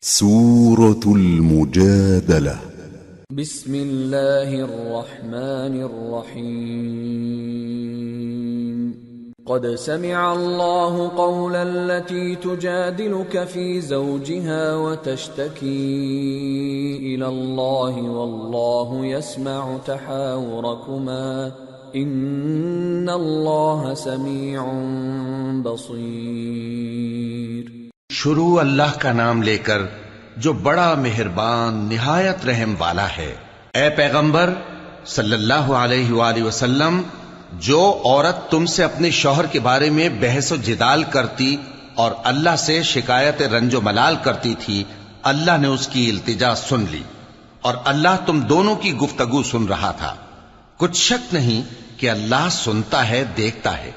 سورة المجادلة. بسم الله الرحمن الرحيم. قد سمع الله قول التي تجادلك في زوجها وتشتكي إلى الله والله يسمع تحاوركما إن الله سميع بصير. شروع اللہ کا نام لے کر جو بڑا مہربان نہایت رحم والا ہے۔ اے پیغمبر صلی اللہ علیہ وآلہ وسلم، جو عورت تم سے اپنے شوہر کے بارے میں بحث و جدال کرتی اور اللہ سے شکایت رنج و ملال کرتی تھی، اللہ نے اس کی التجا سن لی اور اللہ تم دونوں کی گفتگو سن رہا تھا۔ کچھ شک نہیں کہ اللہ سنتا ہے، دیکھتا ہے۔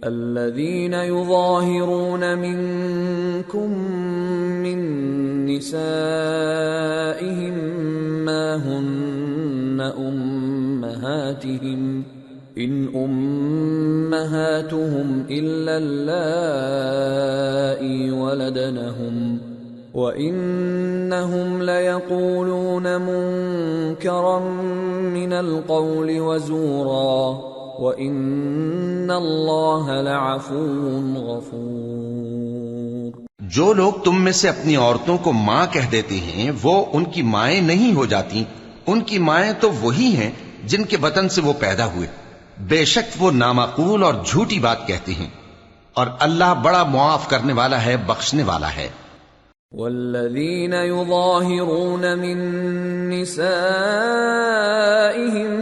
الذين يظاهرون منكم من نسائهم ما هن أمهاتهم إن أمهاتهم إلا اللائي ولدنهم وإنهم ليقولون منكرا من القول وزورا وَإِنَّ اللَّهَ لَعَفُوٌّ غَفُورٌ۔ جو لوگ تم میں سے اپنی عورتوں کو ماں کہہ دیتے ہیں وہ ان کی مائیں نہیں ہو جاتی، ان کی مائیں تو وہی ہیں جن کے بطن سے وہ پیدا ہوئے، بے شک وہ نامعقول اور جھوٹی بات کہتے ہیں، اور اللہ بڑا معاف کرنے والا ہے، بخشنے والا ہے۔ والذين يظاهرون من نسائهم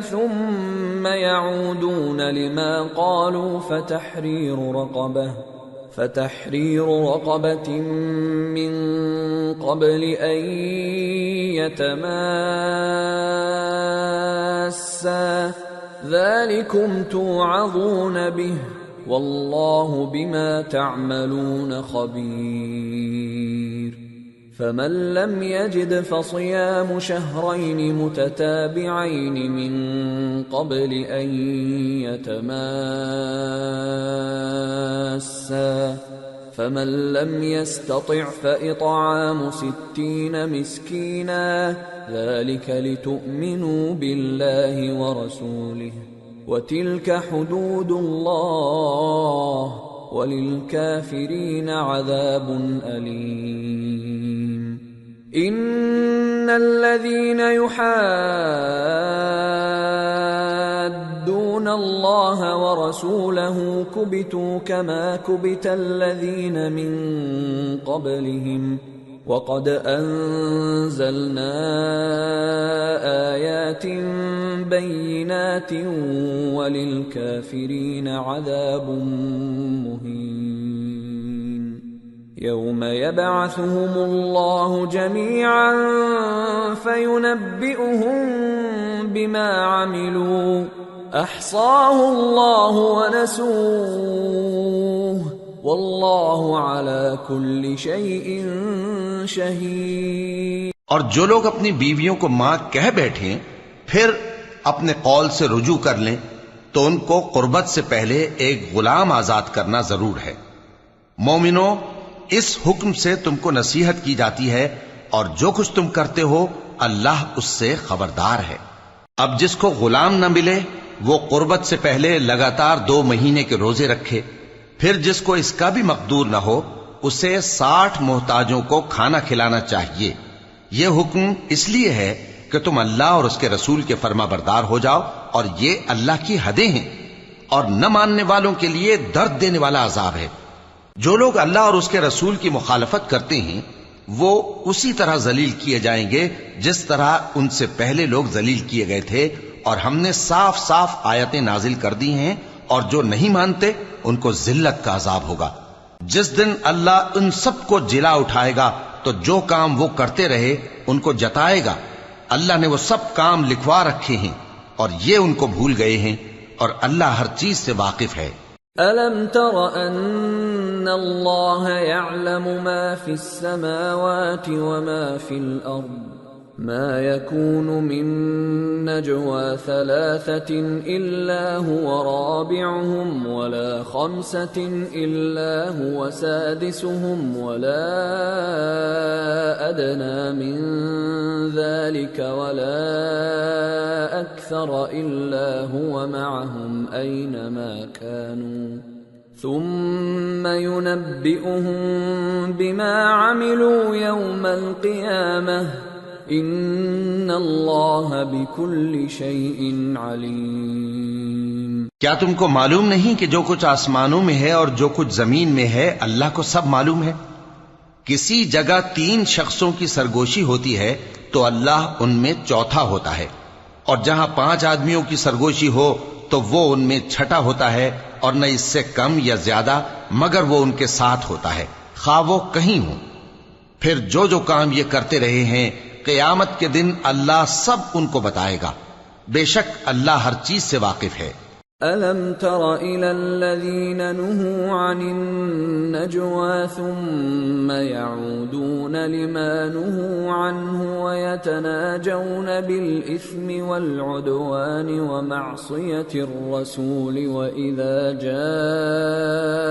ثم يعودون لما قالوا فتحرير رقبة من قبل أن يتماسا ذلكم توعظون به والله بما تعملون خبير۔ فمن لم يجد فصيام شهرين متتابعين من قبل أن يتماسا فمن لم يستطع فإطعام 60 مسكينا ذلك لتؤمنوا بالله ورسوله وتلك حدود الله وَلِلْكَافِرِينَ عَذَابٌ أَلِيمٌ۔ إِنَّ الَّذِينَ يُحَادُّونَ اللَّهَ وَرَسُولَهُ كُبِتُوا كَمَا كُبِتَ الَّذِينَ مِن قَبْلِهِمْ وَقَدْ أَنزَلْنَا آيَاتٍ بَيِّنَاتٍ وَلِلْكَافِرِينَ عَذَابٌ مُهِينٌ۔ يَوْمَ يَبْعَثُهُمُ اللَّهُ جَمِيعًا فَيُنَبِّئُهُم بِمَا عَمِلُوا أَحْصَاهُ اللَّهُ وَنَسُوهُ واللہ علی کل شیء شہید۔ اور جو لوگ اپنی بیویوں کو ماں کہہ بیٹھیں پھر اپنے قول سے رجوع کر لیں تو ان کو قربت سے پہلے ایک غلام آزاد کرنا ضرور ہے۔ مومنو، اس حکم سے تم کو نصیحت کی جاتی ہے اور جو کچھ تم کرتے ہو اللہ اس سے خبردار ہے۔ اب جس کو غلام نہ ملے وہ قربت سے پہلے لگاتار 2 مہینے کے روزے رکھے، پھر جس کو اس کا بھی مقدور نہ ہو اسے 60 محتاجوں کو کھانا کھلانا چاہیے۔ یہ حکم اس لیے ہے کہ تم اللہ اور اس کے رسول کے فرما بردار ہو جاؤ، اور یہ اللہ کی حدیں ہیں، اور نہ ماننے والوں کے لیے درد دینے والا عذاب ہے۔ جو لوگ اللہ اور اس کے رسول کی مخالفت کرتے ہیں وہ اسی طرح ذلیل کیے جائیں گے جس طرح ان سے پہلے لوگ ذلیل کیے گئے تھے، اور ہم نے صاف صاف آیتیں نازل کر دی ہیں، اور جو نہیں مانتے ان کو ذلت کا عذاب ہوگا۔ جس دن اللہ ان سب کو جلا اٹھائے گا تو جو کام وہ کرتے رہے ان کو جتائے گا۔ اللہ نے وہ سب کام لکھوا رکھے ہیں اور یہ ان کو بھول گئے ہیں، اور اللہ ہر چیز سے واقف ہے۔ أَلَمْ تَرَ أَنَّ اللَّهَ يَعْلَمُ مَا فِي السَّمَاوَاتِ وَمَا فِي الْأَرْضِ ما يكون من نجوى ثلاثة إلا هو رابعهم ولا خمسة إلا هو سادسهم ولا أدنى من ذلك ولا أكثر إلا هو معهم أينما كانوا ثم ينبئهم بما عملوا يوم القيامة ان اللہ بکل شیء علیم۔ کیا تم کو معلوم نہیں کہ جو کچھ آسمانوں میں ہے اور جو کچھ زمین میں ہے اللہ کو سب معلوم ہے؟ کسی جگہ 3 شخصوں کی سرگوشی ہوتی ہے تو اللہ ان میں چوتھا ہوتا ہے، اور جہاں 5 آدمیوں کی سرگوشی ہو تو وہ ان میں چھٹا ہوتا ہے، اور نہ اس سے کم یا زیادہ مگر وہ ان کے ساتھ ہوتا ہے، خواہ وہ کہیں ہوں۔ پھر جو جو کام یہ کرتے رہے ہیں قیامت کے دن اللہ سب ان کو بتائے گا، بے شک اللہ ہر چیز سے واقف ہے۔ أَلَمْ تَرَ إِلَى الَّذِينَ نُهُوا عَنِ النَّجْوَى ثُمَّ يَعُودُونَ لِمَا نُهُوا عَنْهُ وَيَتَنَاجَوْنَ بِالْإِثْمِ وَالْعُدْوَانِ وَمَعْصِيَةِ الرَّسُولِ وَإِذَا جَاءُوكَ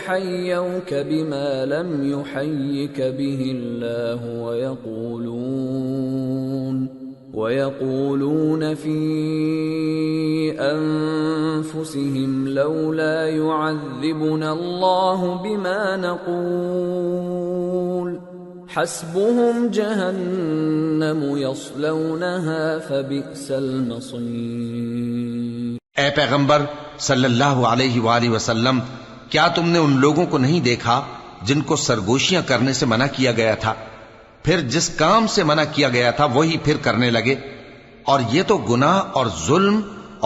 حَيَّوْكَ بِمَا لَمْ يُحَيِّكَ بِهِ اللَّهُ وَيَقُولُونَ فِي أَنفُسِهِمْ لَوْلَا يُعَذِّبُنَا اللَّهُ بِمَا نَقُولُ حَسْبُهُمْ جَهَنَّمُ يَصْلَوْنَهَا فَبِئْسَ الْمَصِيرُ۔ اے پیغمبر صلی اللہ علیہ وآلہ وسلم، کیا تم نے ان لوگوں کو نہیں دیکھا جن کو سرگوشیاں کرنے سے منع کیا گیا تھا، پھر جس کام سے منع کیا گیا تھا وہی پھر کرنے لگے؟ اور یہ تو گناہ اور ظلم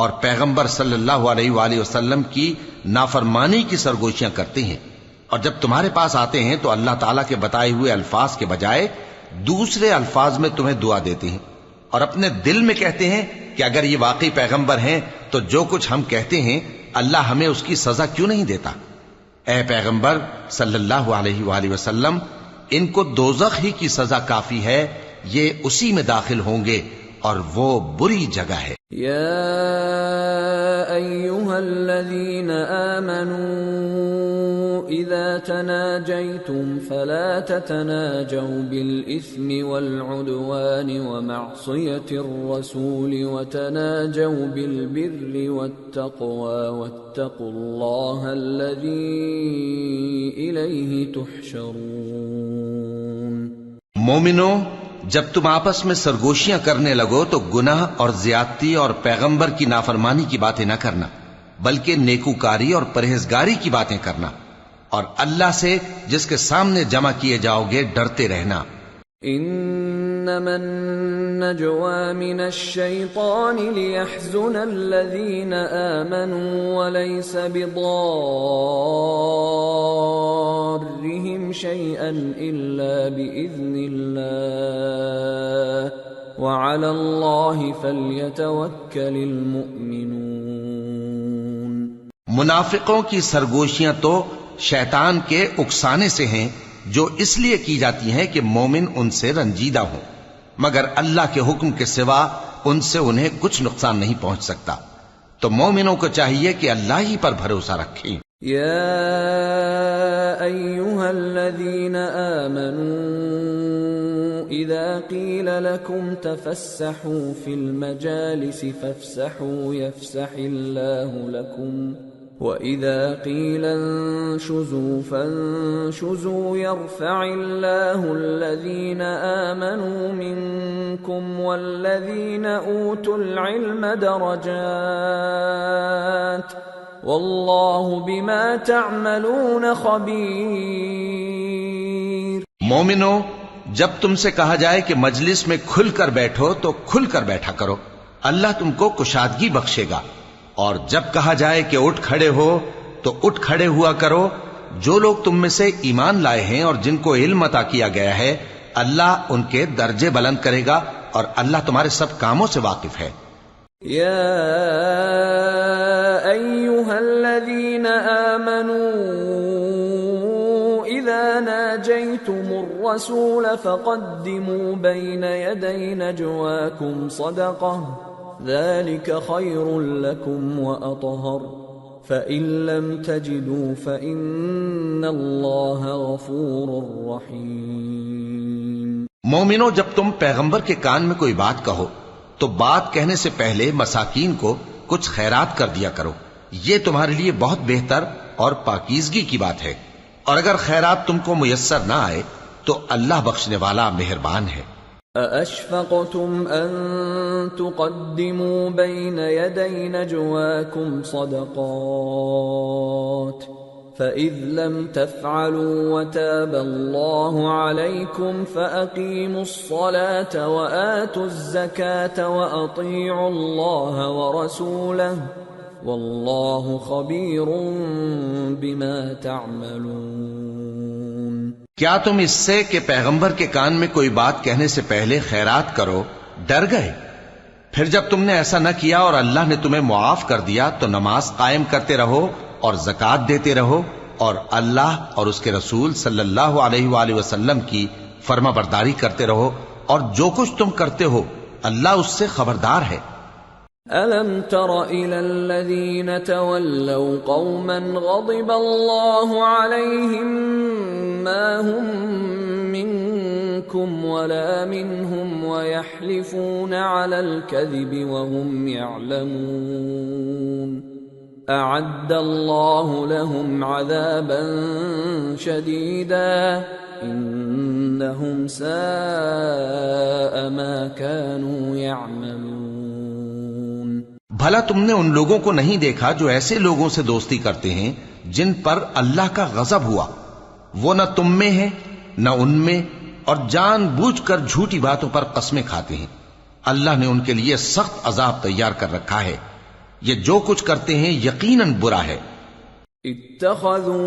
اور پیغمبر صلی اللہ علیہ وآلہ وسلم کی نافرمانی کی سرگوشیاں کرتے ہیں، اور جب تمہارے پاس آتے ہیں تو اللہ تعالیٰ کے بتائے ہوئے الفاظ کے بجائے دوسرے الفاظ میں تمہیں دعا دیتے ہیں، اور اپنے دل میں کہتے ہیں کہ اگر یہ واقعی پیغمبر ہیں تو جو کچھ ہم کہتے ہیں اللہ ہمیں اس کی سزا کیوں نہیں دیتا؟ اے پیغمبر صلی اللہ علیہ وآلہ وسلم، ان کو دوزخ ہی کی سزا کافی ہے، یہ اسی میں داخل ہوں گے اور وہ بری جگہ ہے۔ یا ایھا الذین آمنوا اذا تناجیتم فلا تتناجوا بالاثم والعدوان ومعصیة الرسول وتناجوا بالبر والتقوى واتقوا اللہ الذی الیہ تحشرون۔ مومنو، جب تم آپس میں سرگوشیاں کرنے لگو تو گناہ اور زیادتی اور پیغمبر کی نافرمانی کی باتیں نہ کرنا، بلکہ نیکوکاری اور پرہیزگاری کی باتیں کرنا، اور اللہ سے جس کے سامنے جمع کیے جاؤ گے ڈرتے رہنا۔ انما النجوى من الشيطان ليحزن الذين آمنوا وليس بضارهم شيئا إلا بإذن الله وعلى الله فليتوكل المؤمنون۔ منافقوں کی سرگوشیاں تو شیطان کے اکسانے سے ہیں جو اس لیے کی جاتی ہیں کہ مومن ان سے رنجیدہ ہوں، مگر اللہ کے حکم کے سوا ان سے انہیں کچھ نقصان نہیں پہنچ سکتا، تو مومنوں کو چاہیے کہ اللہ ہی پر بھروسہ رکھیں۔ یا ایھا الذین آمنوا اذا قیل لکم تفسحوا فی المجالس فافسحوا یفسح اللہ لکم وَإِذَا قِيلَ انشُزُوا فَانشُزُوا يَرْفَعِ اللَّهُ الَّذِينَ آمَنُوا مِنكُمْ وَالَّذِينَ أُوتُوا الْعِلْمَ دَرَجَاتٍ وَاللَّهُ بِمَا تَعْمَلُونَ خَبِيرٌ۔ مومنو، جب تم سے کہا جائے کہ مجلس میں کھل کر بیٹھو تو کھل کر بیٹھا کرو، اللہ تم کو کشادگی بخشے گا، اور جب کہا جائے کہ اٹھ کھڑے ہو تو اٹھ کھڑے ہوا کرو۔ جو لوگ تم میں سے ایمان لائے ہیں اور جن کو علم عطا کیا گیا ہے اللہ ان کے درجے بلند کرے گا، اور اللہ تمہارے سب کاموں سے واقف ہے۔ یا ایھا الذین آمنوا اذا ناجیتم الرسول فقدموا بين يدي نجواكم صدقة ذلك خير لكم وأطهر فإن لم تجدوا فإن الله غفور رحيم۔ مومنو، جب تم پیغمبر کے کان میں کوئی بات کہو تو بات کہنے سے پہلے مساکین کو کچھ خیرات کر دیا کرو، یہ تمہارے لیے بہت بہتر اور پاکیزگی کی بات ہے، اور اگر خیرات تم کو میسر نہ آئے تو اللہ بخشنے والا مہربان ہے۔ أَأَشْفَقْتُمْ أَن تُقَدِّمُوا بَيْنَ يَدَيْ نَجْوَاكُمْ صَدَقَاتٍ فَإِذْ لَمْ تَفْعَلُوا وَتَابَ اللَّهُ عَلَيْكُمْ فَأَقِيمُوا الصَّلَاةَ وَآتُوا الزَّكَاةَ وَأَطِيعُوا اللَّهَ وَرَسُولَهُ وَاللَّهُ خَبِيرٌ بِمَا تَعْمَلُونَ۔ کیا تم اس سے کہ پیغمبر کے کان میں کوئی بات کہنے سے پہلے خیرات کرو ڈر گئے؟ پھر جب تم نے ایسا نہ کیا اور اللہ نے تمہیں معاف کر دیا تو نماز قائم کرتے رہو اور زکوٰۃ دیتے رہو، اور اللہ اور اس کے رسول صلی اللہ علیہ وآلہ وسلم کی فرما برداری کرتے رہو، اور جو کچھ تم کرتے ہو اللہ اس سے خبردار ہے۔ أَلَمْ تَرَ إِلَى الَّذِينَ تَوَلَّوْا قَوْمًا غَضِبَ اللَّهُ عَلَيْهِمْ مَا هُمْ مِنْكُمْ وَلَا مِنْهُمْ وَيَحْلِفُونَ عَلَى الْكَذِبِ وَهُمْ يَعْلَمُونَ أَعَدَّ اللَّهُ لَهُمْ عَذَابًا شَدِيدًا إِنَّهُمْ سَاءَ مَا كَانُوا يَعْمَلُونَ۔ بھلا تم نے ان لوگوں کو نہیں دیکھا جو ایسے لوگوں سے دوستی کرتے ہیں جن پر اللہ کا غضب ہوا؟ وہ نہ تم میں ہے نہ ان میں، اور جان بوجھ کر جھوٹی باتوں پر قسمیں کھاتے ہیں۔ اللہ نے ان کے لیے سخت عذاب تیار کر رکھا ہے، یہ جو کچھ کرتے ہیں یقیناً برا ہے۔ اتخذوا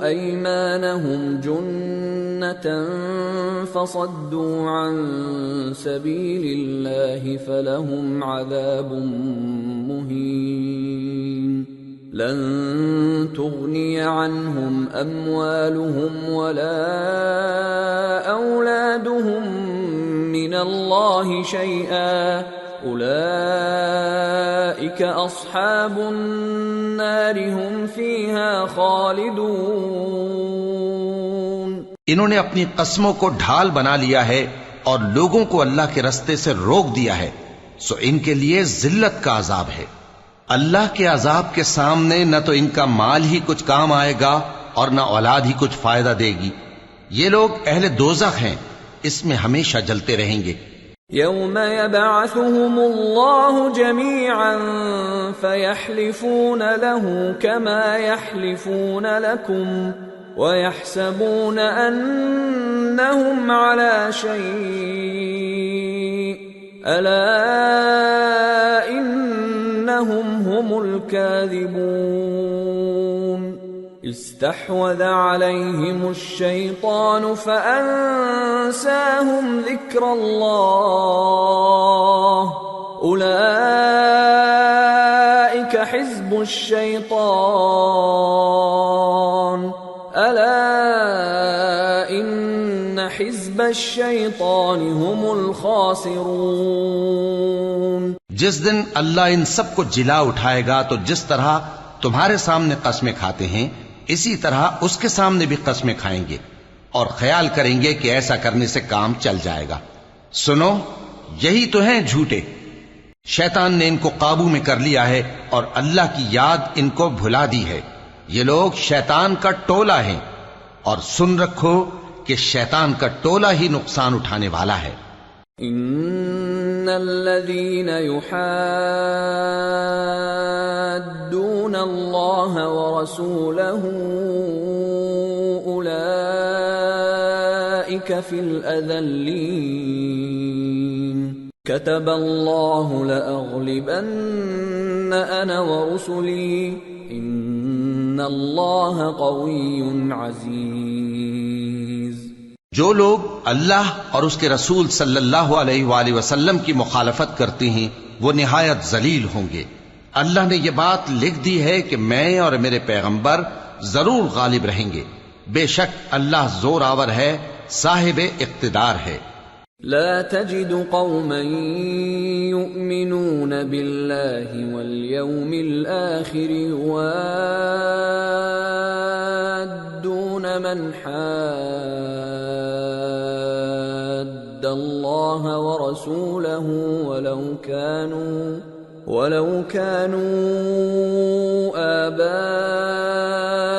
أيمانهم جنة فصدوا عن سبيل الله فلهم عذاب مهين لن تغني عنهم أموالهم ولا أولادهم من الله شيئا أولئك أصحاب النار هم فيها خالدون۔ انہوں نے اپنی قسموں کو ڈھال بنا لیا ہے اور لوگوں کو اللہ کے رستے سے روک دیا ہے، سو ان کے لیے ذلت کا عذاب ہے۔ اللہ کے عذاب کے سامنے نہ تو ان کا مال ہی کچھ کام آئے گا اور نہ اولاد ہی کچھ فائدہ دے گی۔ یہ لوگ اہل دوزخ ہیں، اس میں ہمیشہ جلتے رہیں گے۔ يوم يبعثهم الله جميعا فيحلفون له كما يحلفون لكم ويحسبون أنهم على شيء ألا إنهم هم الكاذبون استحوذ عليهم الشيطان فأنساهم ذكر الله أولئك حزب الشيطان ألا إن حزب الشيطان هم الخاسرون۔ جس دن اللہ ان سب کو جلا اٹھائے گا تو جس طرح تمہارے سامنے قسمیں کھاتے ہیں اسی طرح اس کے سامنے بھی قسمیں کھائیں گے اور خیال کریں گے کہ ایسا کرنے سے کام چل جائے گا۔ سنو، یہی تو ہیں جھوٹے۔ شیطان نے ان کو قابو میں کر لیا ہے اور اللہ کی یاد ان کو بھلا دی ہے۔ یہ لوگ شیطان کا ٹولہ ہیں، اور سن رکھو کہ شیطان کا ٹولہ ہی نقصان اٹھانے والا ہے۔ ان الذين يحادون الله ورسوله اولئك في الاذلين كتب الله لاغلبن انا ورسلي ان الله قوي عزيز۔ جو لوگ اللہ اور اس کے رسول صلی اللہ علیہ وآلہ وسلم کی مخالفت کرتے ہیں وہ نہایت ذلیل ہوں گے۔ اللہ نے یہ بات لکھ دی ہے کہ میں اور میرے پیغمبر ضرور غالب رہیں گے۔ بے شک اللہ زور آور ہے، صاحب اقتدار ہے۔ لا تجد قوما يؤمنون بالله واليوم الآخر يوادون من حاد الله ورسوله ولو كانوا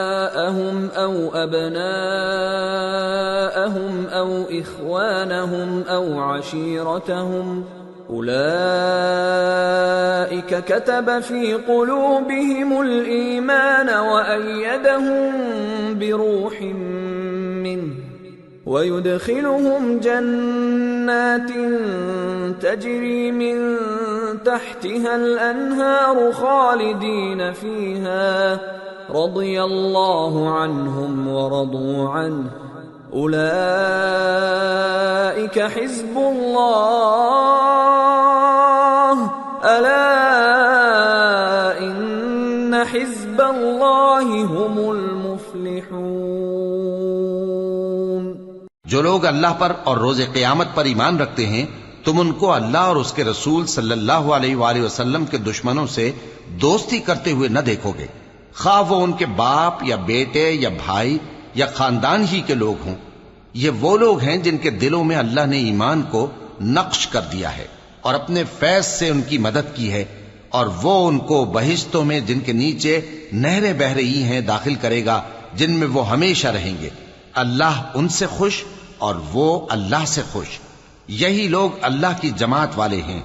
آباءهم أو أبناءهم أو إخوانهم أو عشيرتهم أولئك كتب في قلوبهم الإيمان وأيدهم بروح منه ويدخلهم جنات تجري من تحتها الأنهار خالدين فيها رضي الله عنهم ورضوا عنه أولئك حزب الله ألا إن حزب الله هم المفلحون۔ جو لوگ اللہ پر اور روز قیامت پر ایمان رکھتے ہیں تم ان کو اللہ اور اس کے رسول صلی اللہ علیہ وآلہ وسلم کے دشمنوں سے دوستی کرتے ہوئے نہ دیکھو گے، خواہ وہ ان کے باپ یا بیٹے یا بھائی یا خاندان ہی کے لوگ ہوں۔ یہ وہ لوگ ہیں جن کے دلوں میں اللہ نے ایمان کو نقش کر دیا ہے اور اپنے فیض سے ان کی مدد کی ہے، اور وہ ان کو بہشتوں میں جن کے نیچے نہریں بہہ رہی ہیں داخل کرے گا، جن میں وہ ہمیشہ رہیں گے۔ اللہ ان سے خوش اور وہ اللہ سے خوش۔ یہی لوگ اللہ کی جماعت والے ہیں۔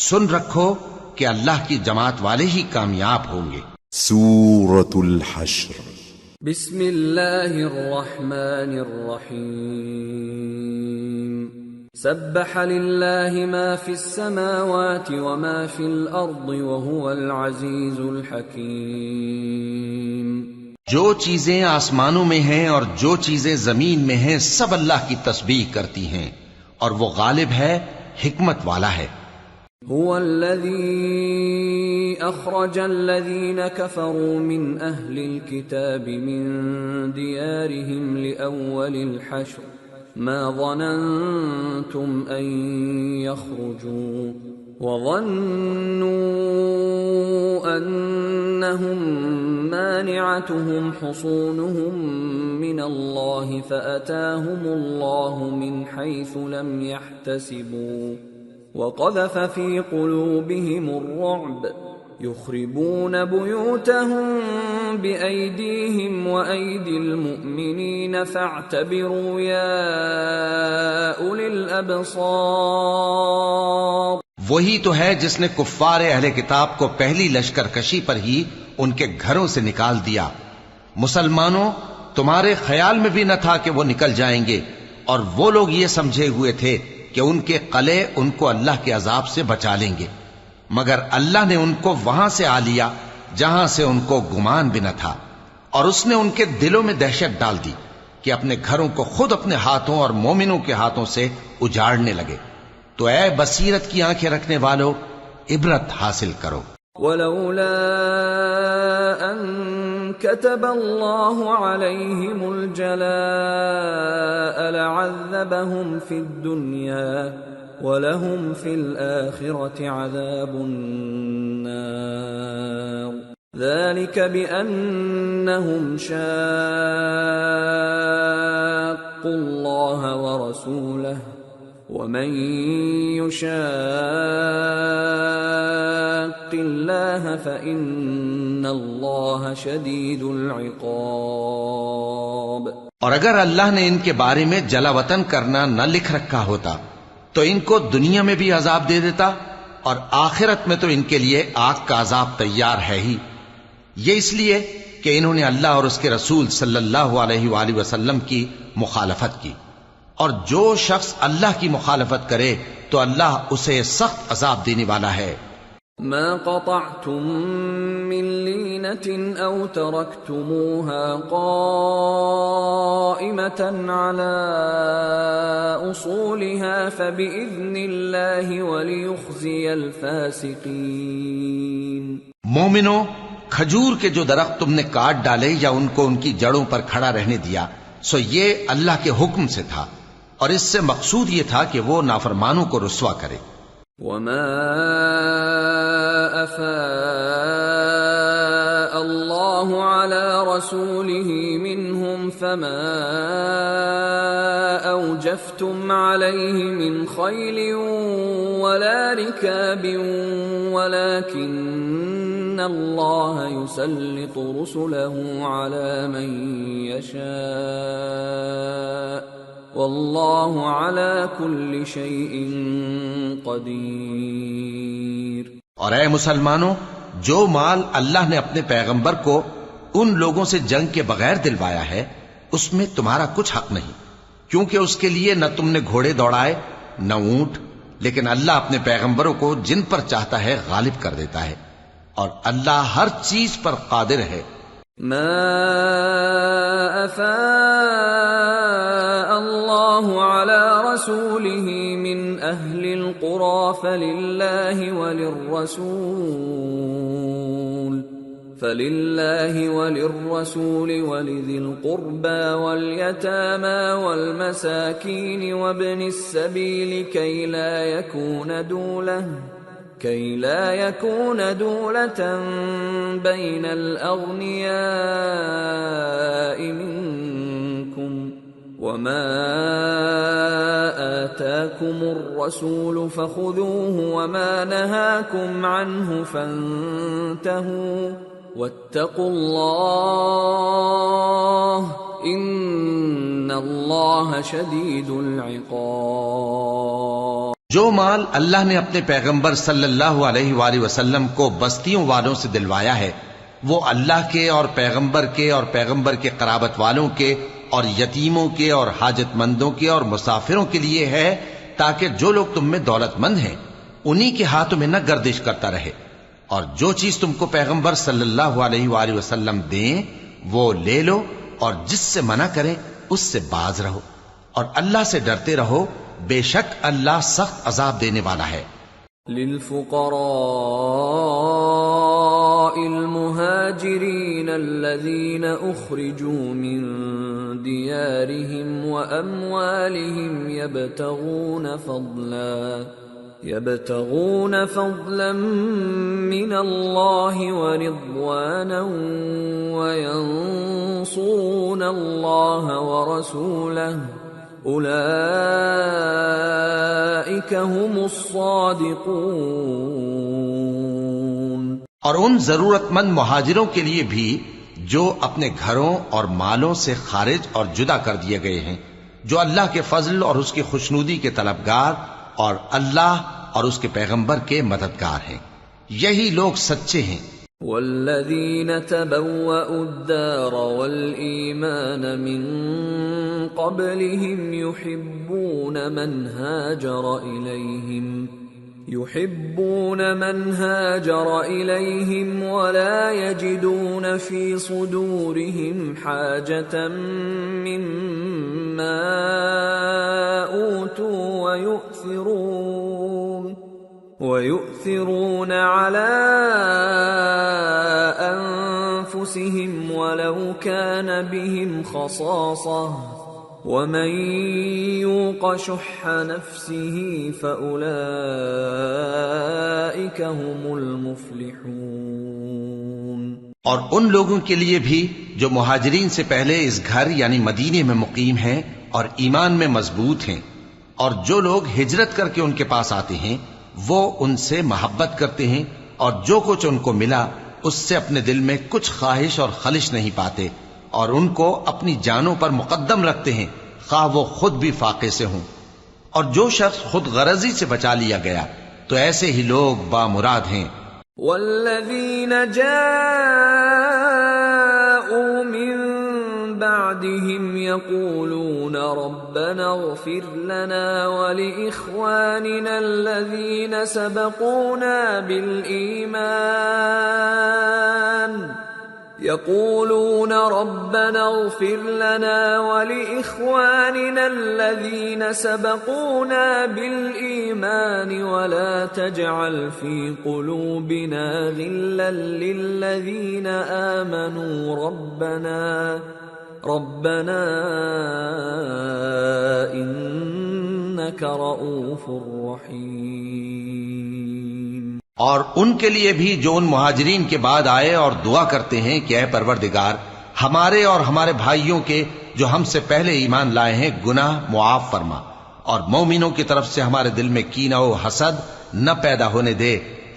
سن رکھو کہ اللہ کی جماعت والے ہی کامیاب ہوں گے۔ سورة الحشر۔ بسم اللہ الرحمن الرحیم۔ سبح للہ ما فی السماوات وما فی الارض وهو العزیز الحکیم۔ جو چیزیں آسمانوں میں ہیں اور جو چیزیں زمین میں ہیں سب اللہ کی تسبیح کرتی ہیں، اور وہ غالب ہے، حکمت والا ہے۔ هو الذي أخرج الذين كفروا من أهل الكتاب من ديارهم لأول الحشر ما ظننتم أن يخرجوا وظنوا أنهم مانعتهم حصونهم من الله فأتاهم الله من حيث لم يحتسبوا وقذف في قلوبهم الرعب يخربون بيوتهم بأيديهم وأيدي المؤمنين فاعتبروا يا أولي الأبصار۔ وہی تو ہے جس نے کفار اہل کتاب کو پہلی لشکر کشی پر ہی ان کے گھروں سے نکال دیا۔ مسلمانوں، تمہارے خیال میں بھی نہ تھا کہ وہ نکل جائیں گے، اور وہ لوگ یہ سمجھے ہوئے تھے کہ ان کے قلعے ان کو اللہ کے عذاب سے بچا لیں گے، مگر اللہ نے ان کو وہاں سے آ لیا جہاں سے ان کو گمان بھی نہ تھا، اور اس نے ان کے دلوں میں دہشت ڈال دی کہ اپنے گھروں کو خود اپنے ہاتھوں اور مومنوں کے ہاتھوں سے اجاڑنے لگے۔ تو اے بصیرت کی آنکھیں رکھنے والو، عبرت حاصل کرو۔ ولولا ان كتب الله عليهم الجلاء لعذبهم في الدنيا ولهم في الآخرة عذاب النار ذلك بأنهم شاقوا الله ورسوله ومن يشاق الله فإن الله شديد العقاب۔ اور اگر اللہ نے ان کے بارے میں جلا وطن کرنا نہ لکھ رکھا ہوتا تو ان کو دنیا میں بھی عذاب دے دیتا، اور آخرت میں تو ان کے لیے آگ کا عذاب تیار ہے ہی۔ یہ اس لیے کہ انہوں نے اللہ اور اس کے رسول صلی اللہ علیہ وآلہ وسلم کی مخالفت کی، اور جو شخص اللہ کی مخالفت کرے تو اللہ اسے سخت عذاب دینے والا ہے۔ ما قطعتم من لينة أو تركتموها قائمة على أصولها فبإذن الله وليخزي الفاسقين۔ مومنو، کھجور کے جو درخت تم نے کاٹ ڈالے یا ان کو ان کی جڑوں پر کھڑا رہنے دیا، سو یہ اللہ کے حکم سے تھا، اور اس سے مقصود یہ تھا کہ وہ نافرمانوں کو رسوا کرے۔ وما أفاء الله على رسوله منهم فما أوجفتم عليه من خيل ولا ركاب ولكن الله يسلط رسله على من يشاء واللہ علی کل شیء قدیر۔ اور اے مسلمانوں، جو مال اللہ نے اپنے پیغمبر کو ان لوگوں سے جنگ کے بغیر دلوایا ہے اس میں تمہارا کچھ حق نہیں، کیونکہ اس کے لیے نہ تم نے گھوڑے دوڑائے نہ اونٹ، لیکن اللہ اپنے پیغمبروں کو جن پر چاہتا ہے غالب کر دیتا ہے، اور اللہ ہر چیز پر قادر ہے۔ ما افاء اللہ علی رسوله من اہل القرى فللہ وللرسول ولذی القربى واليتامى والمساکین وابن السبیل كي لا يكون دولة بين الأغنياء منكم وما آتاكم الرسول فخذوه وما نهاكم عنه فانتهوا واتقوا الله إن الله شديد العقاب۔ جو مال اللہ نے اپنے پیغمبر صلی اللہ علیہ وآلہ وسلم کو بستیوں والوں سے دلوایا ہے وہ اللہ کے اور پیغمبر کے قرابت والوں کے اور یتیموں کے اور حاجت مندوں کے اور مسافروں کے لیے ہے، تاکہ جو لوگ تم میں دولت مند ہیں انہی کے ہاتھوں میں نہ گردش کرتا رہے، اور جو چیز تم کو پیغمبر صلی اللہ علیہ وآلہ وسلم دیں وہ لے لو، اور جس سے منع کریں اس سے باز رہو، اور اللہ سے ڈرتے رہو، بے شک اللہ سخت عذاب دینے والا ہے۔ للفقراء المهاجرين الذين أخرجوا من ديارهم وأموالهم يبتغون فضلا من الله ورضوانا وينصرون الله ورسوله اولئک هم الصادقون۔ اور ان ضرورت مند مہاجروں کے لیے بھی جو اپنے گھروں اور مالوں سے خارج اور جدا کر دیے گئے ہیں، جو اللہ کے فضل اور اس کی خوشنودی کے طلبگار اور اللہ اور اس کے پیغمبر کے مددگار ہیں، یہی لوگ سچے ہیں۔ والذین تبوأوا الدار والإیمان من قبلهم يحبون من هاجر إليهم ولا يجدون في صدورهم حاجة مما أوتوا ويؤثرون على أنفسهم ولو كان بهم خصاصة ومن يوق شح نفسه فأولئك هم المفلحون۔ اور ان لوگوں کے لیے بھی جو مہاجرین سے پہلے اس گھر یعنی مدینے میں مقیم ہیں اور ایمان میں مضبوط ہیں، اور جو لوگ ہجرت کر کے ان کے پاس آتے ہیں وہ ان سے محبت کرتے ہیں، اور جو کچھ ان کو ملا اس سے اپنے دل میں کچھ خواہش اور خلش نہیں پاتے، اور ان کو اپنی جانوں پر مقدم رکھتے ہیں خواہ وہ خود بھی فاقے سے ہوں۔ اور جو شخص خود غرضی سے بچا لیا گیا تو ایسے ہی لوگ بامراد ہیں۔ والذین جاءوا من بعدهم يقولون ربنا اغفر لنا ولإخواننا الذين سبقونا بالإيمان ولا تجعل في قلوبنا غلا للذين آمنوا ربنا انك رؤوف رحیم۔ اور ان کے لیے بھی جو ان مہاجرین کے بعد آئے اور دعا کرتے ہیں کہ اے پروردگار ہمارے اور ہمارے بھائیوں کے جو ہم سے پہلے ایمان لائے ہیں گناہ معاف فرما، اور مومنوں کی طرف سے ہمارے دل میں کینہ و حسد نہ پیدا ہونے دے۔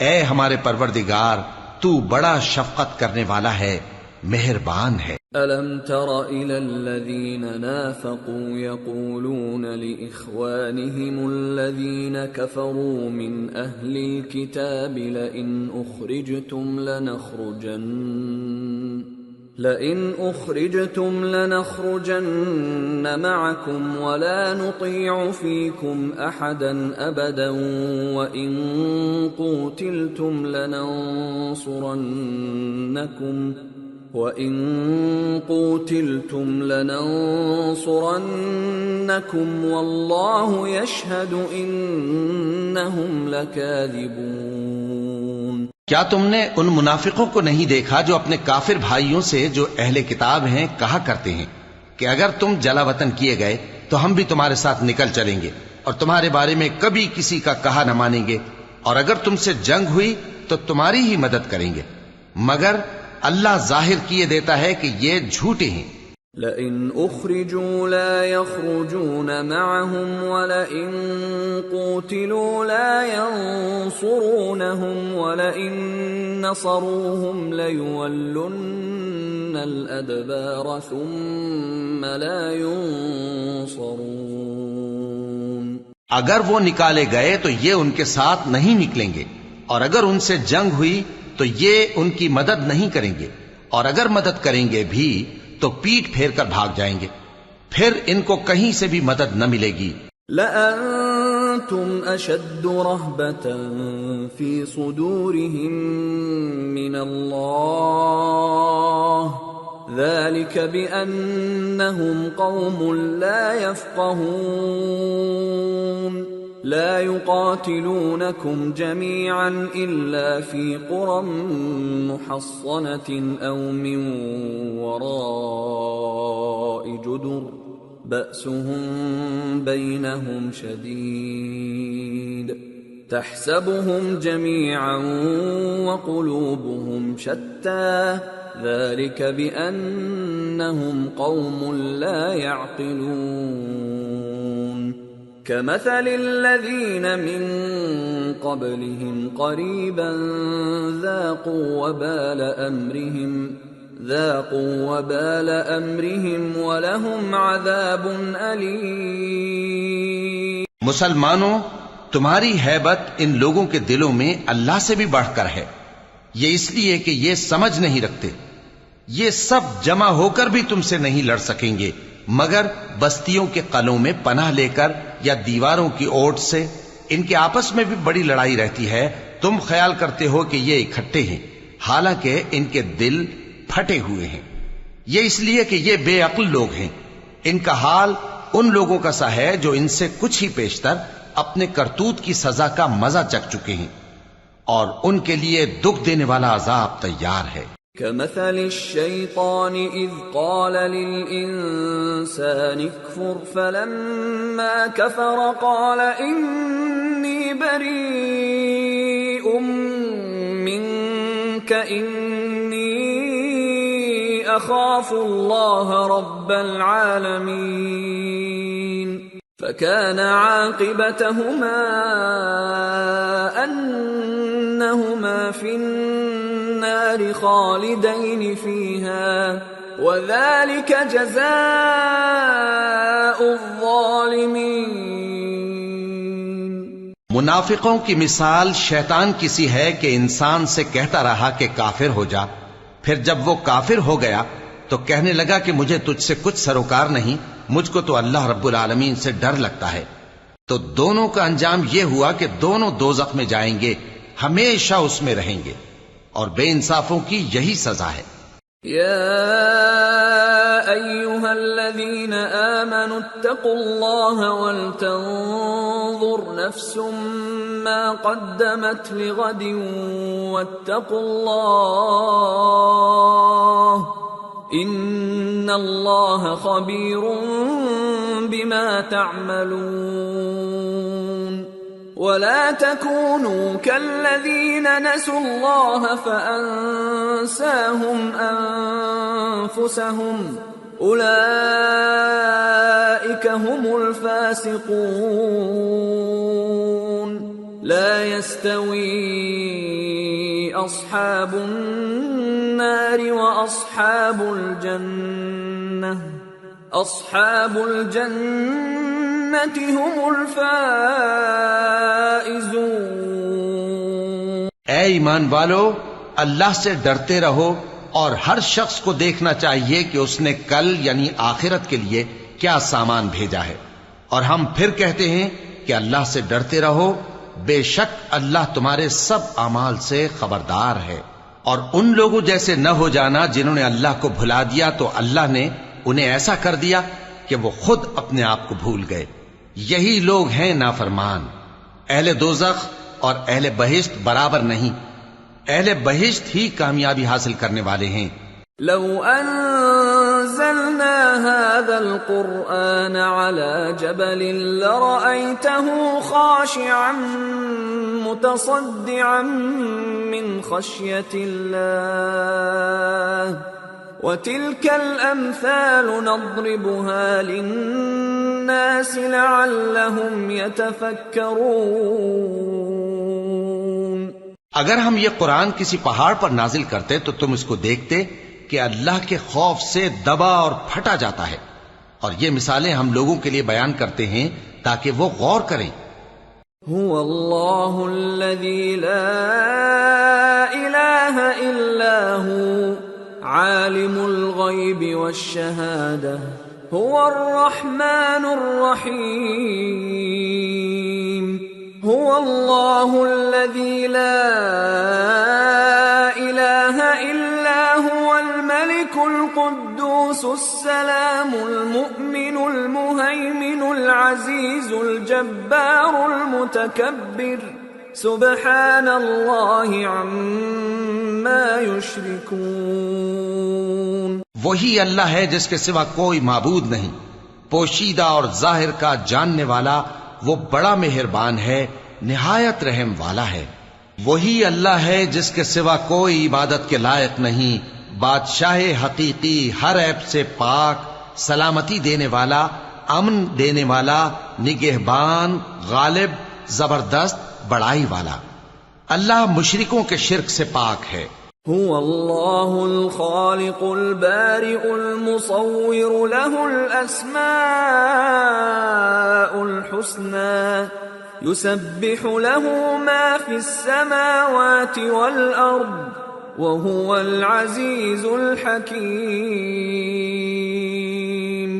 اے ہمارے پروردگار تو بڑا شفقت کرنے والا ہے، مہربان ہے۔ أَلَمْ تَرَ إِلَى الَّذِينَ نَافَقُوا يَقُولُونَ لِإِخْوَانِهِمُ الَّذِينَ كَفَرُوا مِنْ أَهْلِ الْكِتَابِ لَئِنْ أُخْرِجْتُمْ لَنَخْرُجَنَّ مَعَكُمْ وَلَا نُطِيعُ فِيكُمْ أَحَدًا أَبَدًا وَإِنْ قُوتِلْتُمْ لَنَنصُرَنَّكُمْ وَاللَّهُ يَشْهَدُ إِنَّهُمْ لَكَاذِبُونَ۔ کیا تم نے ان منافقوں کو نہیں دیکھا جو اپنے کافر بھائیوں سے جو اہل کتاب ہیں کہا کرتے ہیں کہ اگر تم جلا وطن کیے گئے تو ہم بھی تمہارے ساتھ نکل چلیں گے اور تمہارے بارے میں کبھی کسی کا کہا نہ مانیں گے، اور اگر تم سے جنگ ہوئی تو تمہاری ہی مدد کریں گے، مگر اللہ ظاہر کیے دیتا ہے کہ یہ جھوٹے ہیں۔ لئن اخرجوا لا يخرجون معهم ولئن قوتلوا لا ينصرونهم ولئن نصروهم ليولن الادبار ثم لا ينصرون۔ اگر وہ نکالے گئے تو یہ ان کے ساتھ نہیں نکلیں گے، اور اگر ان سے جنگ ہوئی تو یہ ان کی مدد نہیں کریں گے، اور اگر مدد کریں گے بھی تو پیٹ پھیر کر بھاگ جائیں گے، پھر ان کو کہیں سے بھی مدد نہ ملے گی۔ لَأَنْتُمْ أَشَدُّ رَهْبَةً فِي صُدُورِهِمْ مِنَ اللَّهِ ذَلِكَ بِأَنَّهُمْ قَوْمٌ لَا يَفْقَهُونَ لا يقاتلونكم جميعا إلا في قرى محصنة أو من وراء جدر بأسهم بينهم شديد تحسبهم جميعا وقلوبهم شتى ذلك بأنهم قوم لا يعقلون كمثل الذين من قبلهم قريبا ذاقوا وبال أمرهم ولهم عذاب أليم۔ مسلمانوں، تمہاری ہیبت ان لوگوں کے دلوں میں اللہ سے بھی بڑھ کر ہے، یہ اس لیے کہ یہ سمجھ نہیں رکھتے۔ یہ سب جمع ہو کر بھی تم سے نہیں لڑ سکیں گے مگر بستیوں کے قلعوں میں پناہ لے کر یا دیواروں کی اوٹ سے۔ ان کے آپس میں بھی بڑی لڑائی رہتی ہے، تم خیال کرتے ہو کہ یہ اکٹھے ہیں، حالانکہ ان کے دل پھٹے ہوئے ہیں۔ یہ اس لیے کہ یہ بے عقل لوگ ہیں۔ ان کا حال ان لوگوں کا سا ہے جو ان سے کچھ ہی پیشتر اپنے کرتوت کی سزا کا مزہ چکھ چکے ہیں، اور ان کے لیے دکھ دینے والا عذاب تیار ہے۔ كمثل الشيطان إذ قال للإنسان اكفر فلما كفر قال إني بريء منك إني أخاف الله رب العالمين فكان عاقبتهما أنهما في النار خالدين فيها وذلك جزاء الظالمين۔ منافقوں کی مثال شیطان کی سی ہے کہ انسان سے کہتا رہا کہ کافر ہو جا، پھر جب وہ کافر ہو گیا تو کہنے لگا کہ مجھے تجھ سے کچھ سروکار نہیں، مجھ کو تو اللہ رب العالمین سے ڈر لگتا ہے۔ تو دونوں کا انجام یہ ہوا کہ دونوں دوزخ میں جائیں گے، ہمیشہ اس میں رہیں گے، اور بے انصافوں کی یہی سزا ہے۔ یا ایھا الذین آمنوا اتقوا اللہ ولتنظر نفس ما قدمت لغد واتقوا اللہ ان اللہ خبیر بما تعملون ولا تكونوا كالذين نسوا الله فأنساهم أنفسهم أولئك هم الفاسقون لا يستوي أصحاب النار وأصحاب الجنة أصحاب الجنة هم الفائزون۔ اے ایمان والو، اللہ سے ڈرتے رہو اور ہر شخص کو دیکھنا چاہیے کہ اس نے کل یعنی آخرت کے لیے کیا سامان بھیجا ہے، اور ہم پھر کہتے ہیں کہ اللہ سے ڈرتے رہو، بے شک اللہ تمہارے سب اعمال سے خبردار ہے۔ اور ان لوگوں جیسے نہ ہو جانا جنہوں نے اللہ کو بھلا دیا تو اللہ نے انہیں ایسا کر دیا کہ وہ خود اپنے آپ کو بھول گئے۔ یہی لوگ ہیں نافرمان۔ اہل دوزخ اور اہل بہشت برابر نہیں، اہل بہشت ہی کامیابی حاصل کرنے والے ہیں۔ لو انزلنا هذا القرآن على جبل لرأيته خاشعا متصدعا من خشية الله وتلك الأمثال نضربها للناس لعلهم يتفكرون۔ اگر ہم یہ قرآن کسی پہاڑ پر نازل کرتے تو تم اس کو دیکھتے کہ اللہ کے خوف سے دبا اور پھٹا جاتا ہے، اور یہ مثالیں ہم لوگوں کے لیے بیان کرتے ہیں تاکہ وہ غور کریں۔ هو اللہ الذی لا الہ الا هو عالم الغیب والشہادہ هو الرحمن الرحیم هو اللہ الذی لا الہ الا هو الملك القدوس السلام المؤمن المهيمن العزيز الجبار المتكبر سبحان اللہ عما يشركون۔ وہی اللہ ہے جس کے سوا کوئی معبود نہیں، پوشیدہ اور ظاہر کا جاننے والا، وہ بڑا مہربان ہے، نہایت رحم والا ہے۔ وہی اللہ ہے جس کے سوا کوئی عبادت کے لائق نہیں، بادشاہ حقیقی، ہر عیب سے پاک، سلامتی دینے والا، امن دینے والا، نگہبان، غالب، زبردست، بڑائی والا۔ اللہ مشرکوں کے شرک سے پاک ہے۔ هو اللہ الخالق البارئ المصور له الاسماء الحسنى يسبح له ما في السماوات والارض وهو العزيز الحكيم۔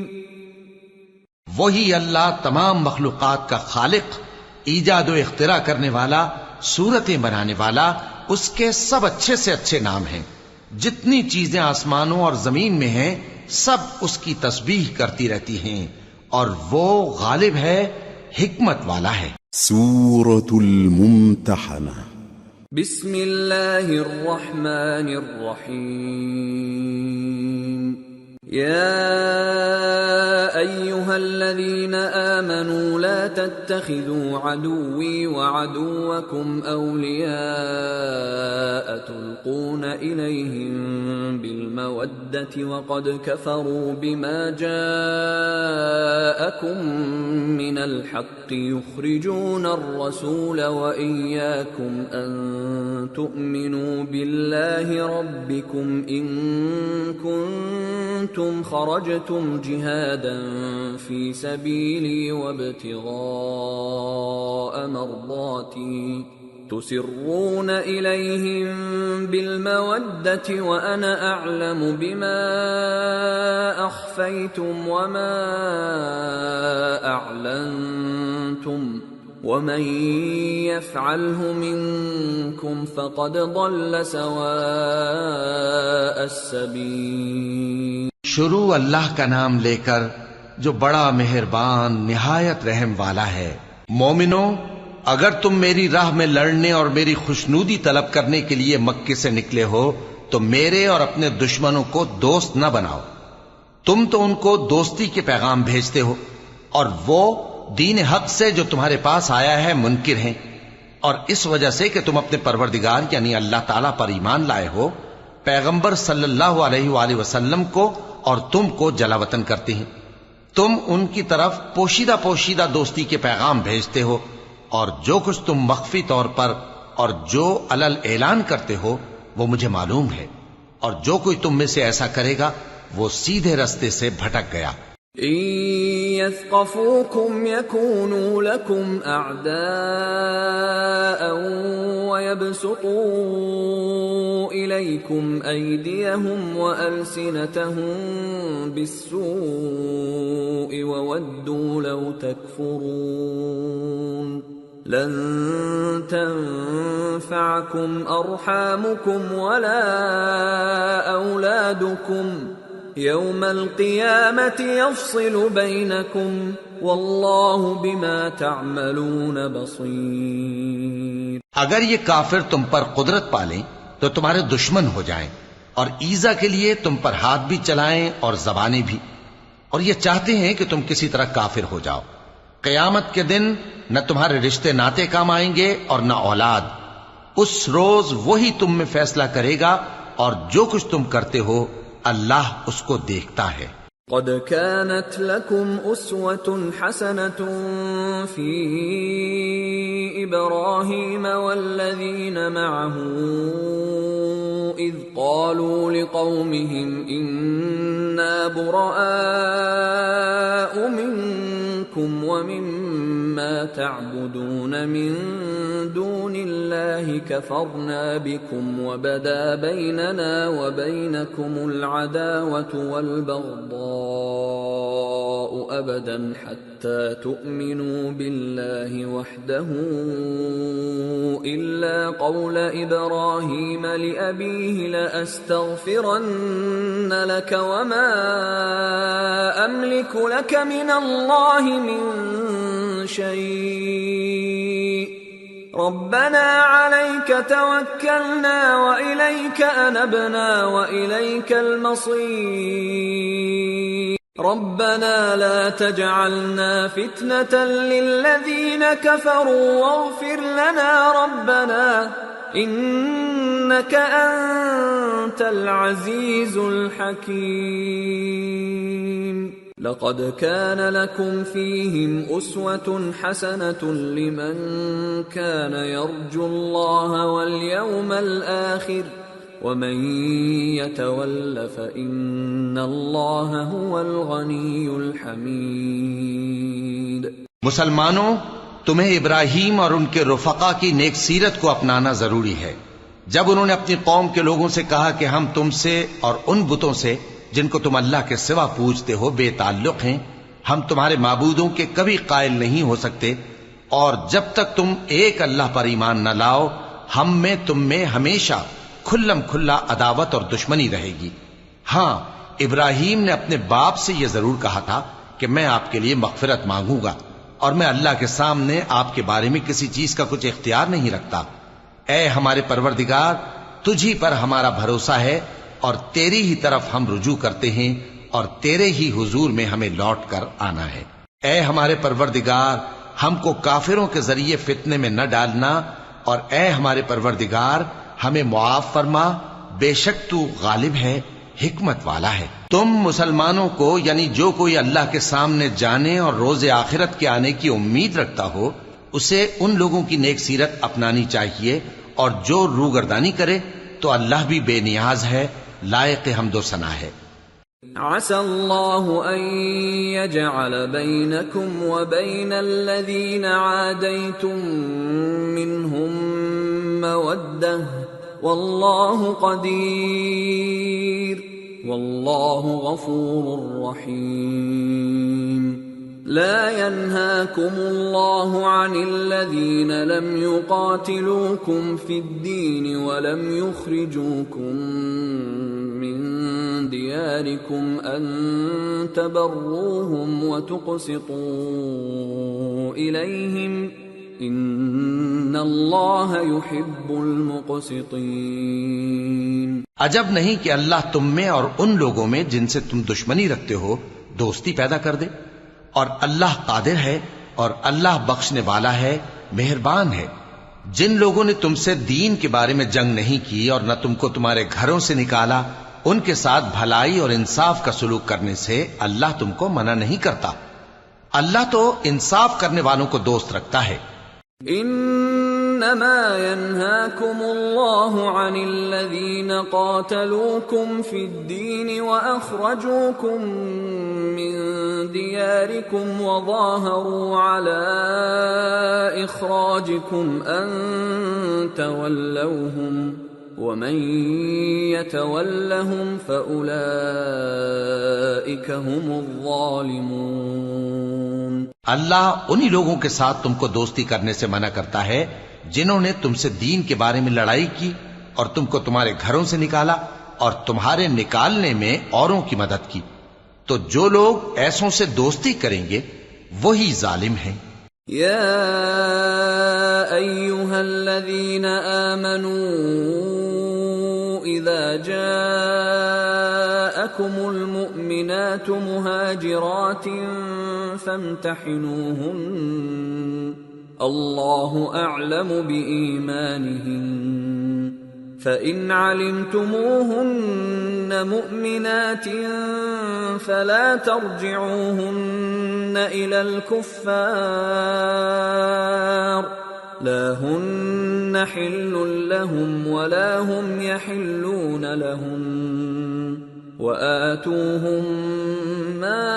وہی اللہ تمام مخلوقات کا خالق، ایجاد و اختراع کرنے والا، صورتیں بنانے والا، اس کے سب اچھے سے اچھے نام ہیں۔ جتنی چیزیں آسمانوں اور زمین میں ہیں سب اس کی تسبیح کرتی رہتی ہیں، اور وہ غالب ہے، حکمت والا ہے۔ سورة الممتحنة۔ بسم اللہ الرحمن الرحیم۔ یا ایہا الذین آمنوا لا تتخذوا عدوی وعدوکم اولیاء تلقون الیہم بالمودة وقد کفروا بما جاءکم من الحق یخرجون الرسول وإیاکم ان تؤمنوا باللہ ربکم ان کنتم خرجتم جہادا فی سبیلی وابتغاء مرضاتی تسرون الیہم بالمودة وانا اعلم بما اخفیتم وما اعلنتم ومن يفعله منكم فقد ضل سواء السبيل۔ شروع اللہ کا نام لے کر جو بڑا مہربان نہایت رحم والا ہے۔ مومنو، اگر تم میری راہ میں لڑنے اور میری خوشنودی طلب کرنے کے لیے مکے سے نکلے ہو تو میرے اور اپنے دشمنوں کو دوست نہ بناؤ. تم تو ان کو دوستی کے پیغام بھیجتے ہو اور وہ دین حق سے جو تمہارے پاس آیا ہے منکر ہیں، اور اس وجہ سے کہ تم اپنے پروردگار یعنی اللہ تعالیٰ پر ایمان لائے ہو، پیغمبر صلی اللہ علیہ وآلہ وسلم کو اور تم کو جلا وطن کرتے ہیں. تم ان کی طرف پوشیدہ پوشیدہ دوستی کے پیغام بھیجتے ہو، اور جو کچھ تم مخفی طور پر اور جو علل اعلان کرتے ہو وہ مجھے معلوم ہے، اور جو کوئی تم میں سے ایسا کرے گا وہ سیدھے رستے سے بھٹک گیا. إن يثقفوكم يكونوا لكم أعداء ويبسطوا إليكم أيديهم وألسنتهم بالسوء وودوا لو تكفرون لن تنفعكم أرحامكم ولا أولادكم يوم القيامة يفصل بينكم والله بما تعملون بصير. اگر یہ کافر تم پر قدرت پالیں تو تمہارے دشمن ہو جائیں، اور ایذا کے لیے تم پر ہاتھ بھی چلائیں اور زبانیں بھی، اور یہ چاہتے ہیں کہ تم کسی طرح کافر ہو جاؤ. قیامت کے دن نہ تمہارے رشتے ناتے کام آئیں گے اور نہ اولاد. اس روز وہی تم میں فیصلہ کرے گا، اور جو کچھ تم کرتے ہو اللہ اس کو دیکھتا ہے. قد كانت لكم أسوة حسنة في إبراهيم والذين معه إذ قالوا لقومهم إنا براء منكم ومما تعبدون من دون الله كفرنا بكم وبدا بيننا وبينكم العداوة والبغضاء أبدا حتى تؤمنوا بالله وحده إلا قول إبراهيم لأبيه لأستغفرن لك وما أملك لك من الله من شيء ربنا عليك توكلنا وإليك أنبنا وإليك المصير ربنا لا تجعلنا فتنة للذين كفروا واغفر لنا ربنا إنك أنت العزيز الحكيم. لقد كان لكم فيهم أسوة حسنة لمن كان يرجو الله واليوم الآخر ومن يتول فإن الله هو الغني الحميد. مسلمانوں، تمہیں ابراہیم اور ان کے رفقا کی نیک سیرت کو اپنانا ضروری ہے. جب انہوں نے اپنی قوم کے لوگوں سے کہا کہ ہم تم سے اور ان بتوں سے جن کو تم اللہ کے سوا پوجتے ہو بے تعلق ہیں، ہم تمہارے معبودوں کے کبھی قائل نہیں ہو سکتے، اور جب تک تم ایک اللہ پر ایمان نہ لاؤ ہم میں تم میں ہمیشہ کھلم کھلا عداوت اور دشمنی رہے گی. ہاں، ابراہیم نے اپنے باپ سے یہ ضرور کہا تھا کہ میں آپ کے لیے مغفرت مانگوں گا، اور میں اللہ کے سامنے آپ کے بارے میں کسی چیز کا کچھ اختیار نہیں رکھتا. اے ہمارے پروردگار، تجھی پر ہمارا بھروسہ ہے اور تیری ہی طرف ہم رجوع کرتے ہیں، اور تیرے ہی حضور میں ہمیں لوٹ کر آنا ہے. اے ہمارے پروردگار، ہم کو کافروں کے ذریعے فتنے میں نہ ڈالنا، اور اے ہمارے پروردگار ہمیں معاف فرما، بے شک تو غالب ہے، حکمت والا ہے. تم مسلمانوں کو یعنی جو کوئی اللہ کے سامنے جانے اور روز آخرت کے آنے کی امید رکھتا ہو اسے ان لوگوں کی نیک سیرت اپنانی چاہیے، اور جو روگردانی کرے تو اللہ بھی بے نیاز ہے، لائق حمد و ثنا ہے. عسى الله أن يجعل بينكم وبين الذين عاديتم منهم مودة والله قدير والله غفور رحيم. لا ينهاكم الله عن الذين لم يقاتلوكم في الدين ولم يخرجوكم من دياركم أن تبروهم وتقسطوا إليهم إن الله يحب المقسطين. عجب نہیں کہ اللہ تم میں اور ان لوگوں میں جن سے تم دشمنی رکھتے ہو دوستی پیدا کر دے. اور اللہ قادر ہے اور اللہ بخشنے والا ہے، مہربان ہے. جن لوگوں نے تم سے دین کے بارے میں جنگ نہیں کی اور نہ تم کو تمہارے گھروں سے نکالا، ان کے ساتھ بھلائی اور انصاف کا سلوک کرنے سے اللہ تم کو منع نہیں کرتا. اللہ تو انصاف کرنے والوں کو دوست رکھتا ہے. انما ينهاكم الله عن الذين قاتلوكم في الدين واخرجوكم من دياركم وظاهروا على اخراجكم ان تولوهم ومن يتولهم فاولئك هم الظالمون. اللہ انہی لوگوں کے ساتھ تم کو دوستی کرنے سے منع کرتا ہے جنہوں نے تم سے دین کے بارے میں لڑائی کی اور تم کو تمہارے گھروں سے نکالا اور تمہارے نکالنے میں اوروں کی مدد کی. تو جو لوگ ایسوں سے دوستی کریں گے وہی ظالم ہیں. یا ایھا الذین آمنوا اذا جاءکم المؤمنات مہاجرات فامتحنوہن اللہ اعلم بإیمانہن فإن علمتموهن مؤمنات فلا ترجعوهن إلى الكفار لا هن حل لهم ولا هم يحلون لهم وآتوهم ما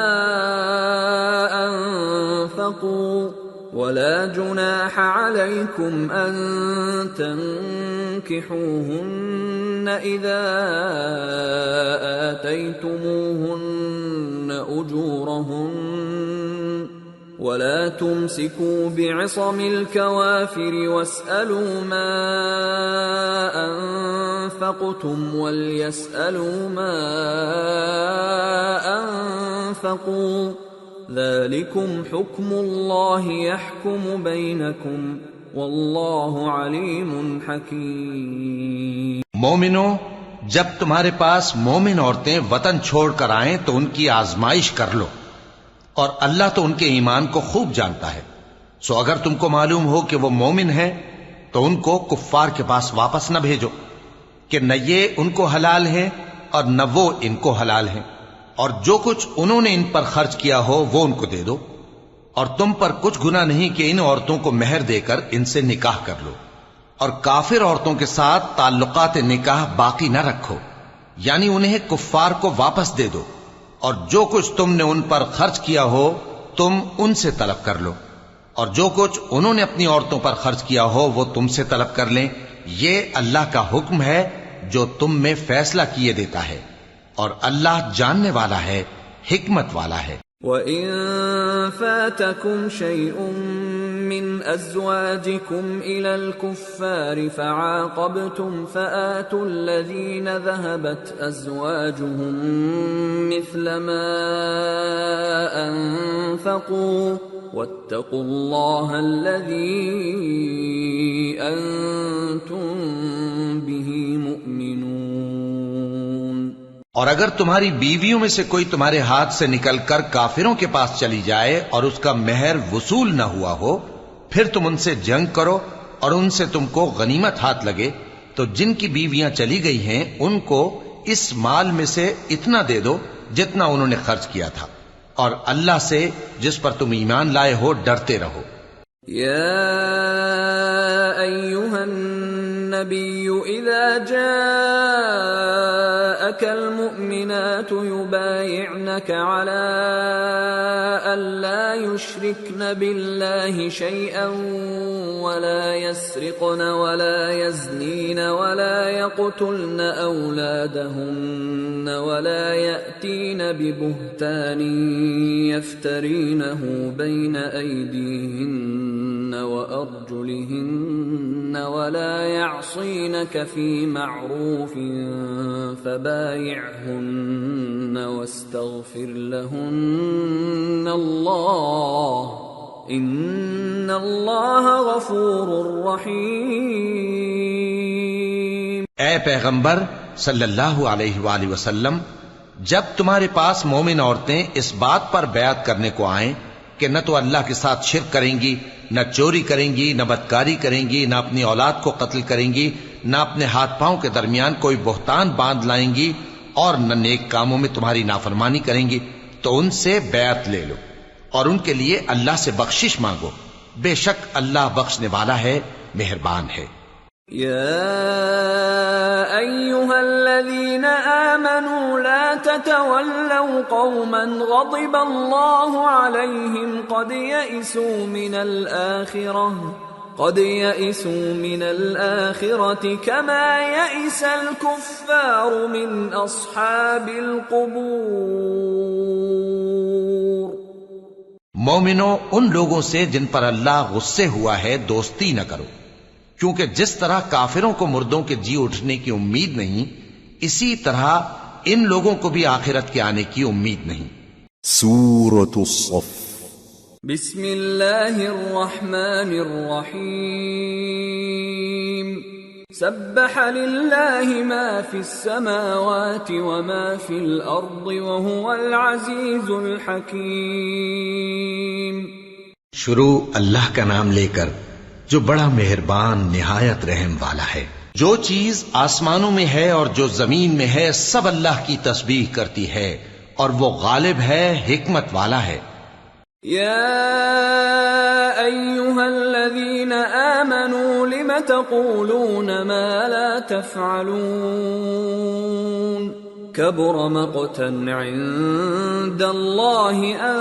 أنفقوا ولا جناح عليكم أن تنكحوهن إذا آتيتموهن أجورهن ولا تمسكوا بعصم الكوافر واسألوا ما أنفقتم وليسألوا ما أنفقوا ذلكم حكم الله يحكم بينكم والله عليم حكيم. مومنو، جب تمہارے پاس مومن عورتیں وطن چھوڑ کر آئیں تو ان کی آزمائش کر لو، اور اللہ تو ان کے ایمان کو خوب جانتا ہے. سو اگر تم کو معلوم ہو کہ وہ مومن ہیں تو ان کو کفار کے پاس واپس نہ بھیجو کہ نہ یہ ان کو حلال ہیں اور نہ وہ ان کو حلال ہیں، اور جو کچھ انہوں نے ان پر خرچ کیا ہو وہ ان کو دے دو، اور تم پر کچھ گناہ نہیں کہ ان عورتوں کو مہر دے کر ان سے نکاح کر لو. اور کافر عورتوں کے ساتھ تعلقات نکاح باقی نہ رکھو، یعنی انہیں کفار کو واپس دے دو، اور جو کچھ تم نے ان پر خرچ کیا ہو تم ان سے طلب کر لو، اور جو کچھ انہوں نے اپنی عورتوں پر خرچ کیا ہو وہ تم سے طلب کر لیں. یہ اللہ کا حکم ہے جو تم میں فیصلہ کیے دیتا ہے، اور اللہ جاننے والا ہے، حکمت والا ہے. وَإِن فَاتَكُمْ شَيْءٌ مِّنْ أَزْوَاجِكُمْ إِلَى الْكُفَّارِ فَعَاقَبْتُمْ فَآتُوا الَّذِينَ ذَهَبَتْ أَزْوَاجُهُم مِّثْلَ مَا أَنفَقُوا وَاتَّقُوا اللَّهَ الَّذِي أَنتُم بِهِ مُؤْمِنُونَ. اور اگر تمہاری بیویوں میں سے کوئی تمہارے ہاتھ سے نکل کر کافروں کے پاس چلی جائے اور اس کا مہر وصول نہ ہوا ہو، پھر تم ان سے جنگ کرو اور ان سے تم کو غنیمت ہاتھ لگے تو جن کی بیویاں چلی گئی ہیں ان کو اس مال میں سے اتنا دے دو جتنا انہوں نے خرچ کیا تھا، اور اللہ سے جس پر تم ایمان لائے ہو ڈرتے رہو. یا ایھا النبی اذا جاءك المؤمنات يبايعنك على ألا يشركن بالله شيئا ولا يسرقن ولا يزنين ولا يقتلن أولادهن ولا يأتين ببهتان يفترينه بين أيديهن وأرجلهن ولا يعصينك في معروف فبايعهن واستغفر لهن الله إن الله غفور رحيم. اے پیغمبر، صلی اللہ علیہ وآلہ وسلم، جب تمہارے پاس مومن عورتیں اس بات پر بیعت کرنے کو آئیں کہ نہ تو اللہ کے ساتھ شرک کریں گی، نہ چوری کریں گی، نہ بدکاری کریں گی، نہ اپنی اولاد کو قتل کریں گی، نہ اپنے ہاتھ پاؤں کے درمیان کوئی بہتان باندھ لائیں گی، اور نہ نیک کاموں میں تمہاری نافرمانی کریں گی، تو ان سے بیعت لے لو اور ان کے لیے اللہ سے بخشش مانگو، بے شک اللہ بخشنے والا ہے، مہربان ہے۔ يا أيها الذين آمنوا لا تتولوا قوما غضب الله عليهم قد يئسوا من الآخرة كما يئس الكفار من أصحاب القبور۔ مومنو، ان لوگوں سے جن پر اللہ غصے ہوا ہے دوستی نہ کرو، کیونکہ جس طرح کافروں کو مردوں کے جی اٹھنے کی امید نہیں، اسی طرح ان لوگوں کو بھی آخرت کے آنے کی امید نہیں۔ سورة الصف۔ بسم اللہ الرحمن الرحیم۔ سبح للہ ما فی السماوات وما فی الارض وهو العزیز الحکیم۔ شروع اللہ کا نام لے کر جو بڑا مہربان نہایت رحم والا ہے۔ جو چیز آسمانوں میں ہے اور جو زمین میں ہے سب اللہ کی تسبیح کرتی ہے، اور وہ غالب ہے، حکمت والا ہے۔ یا ایھا الذین آمنوا لم تقولون ما لا تفعلون كبر مقتا عند الله أن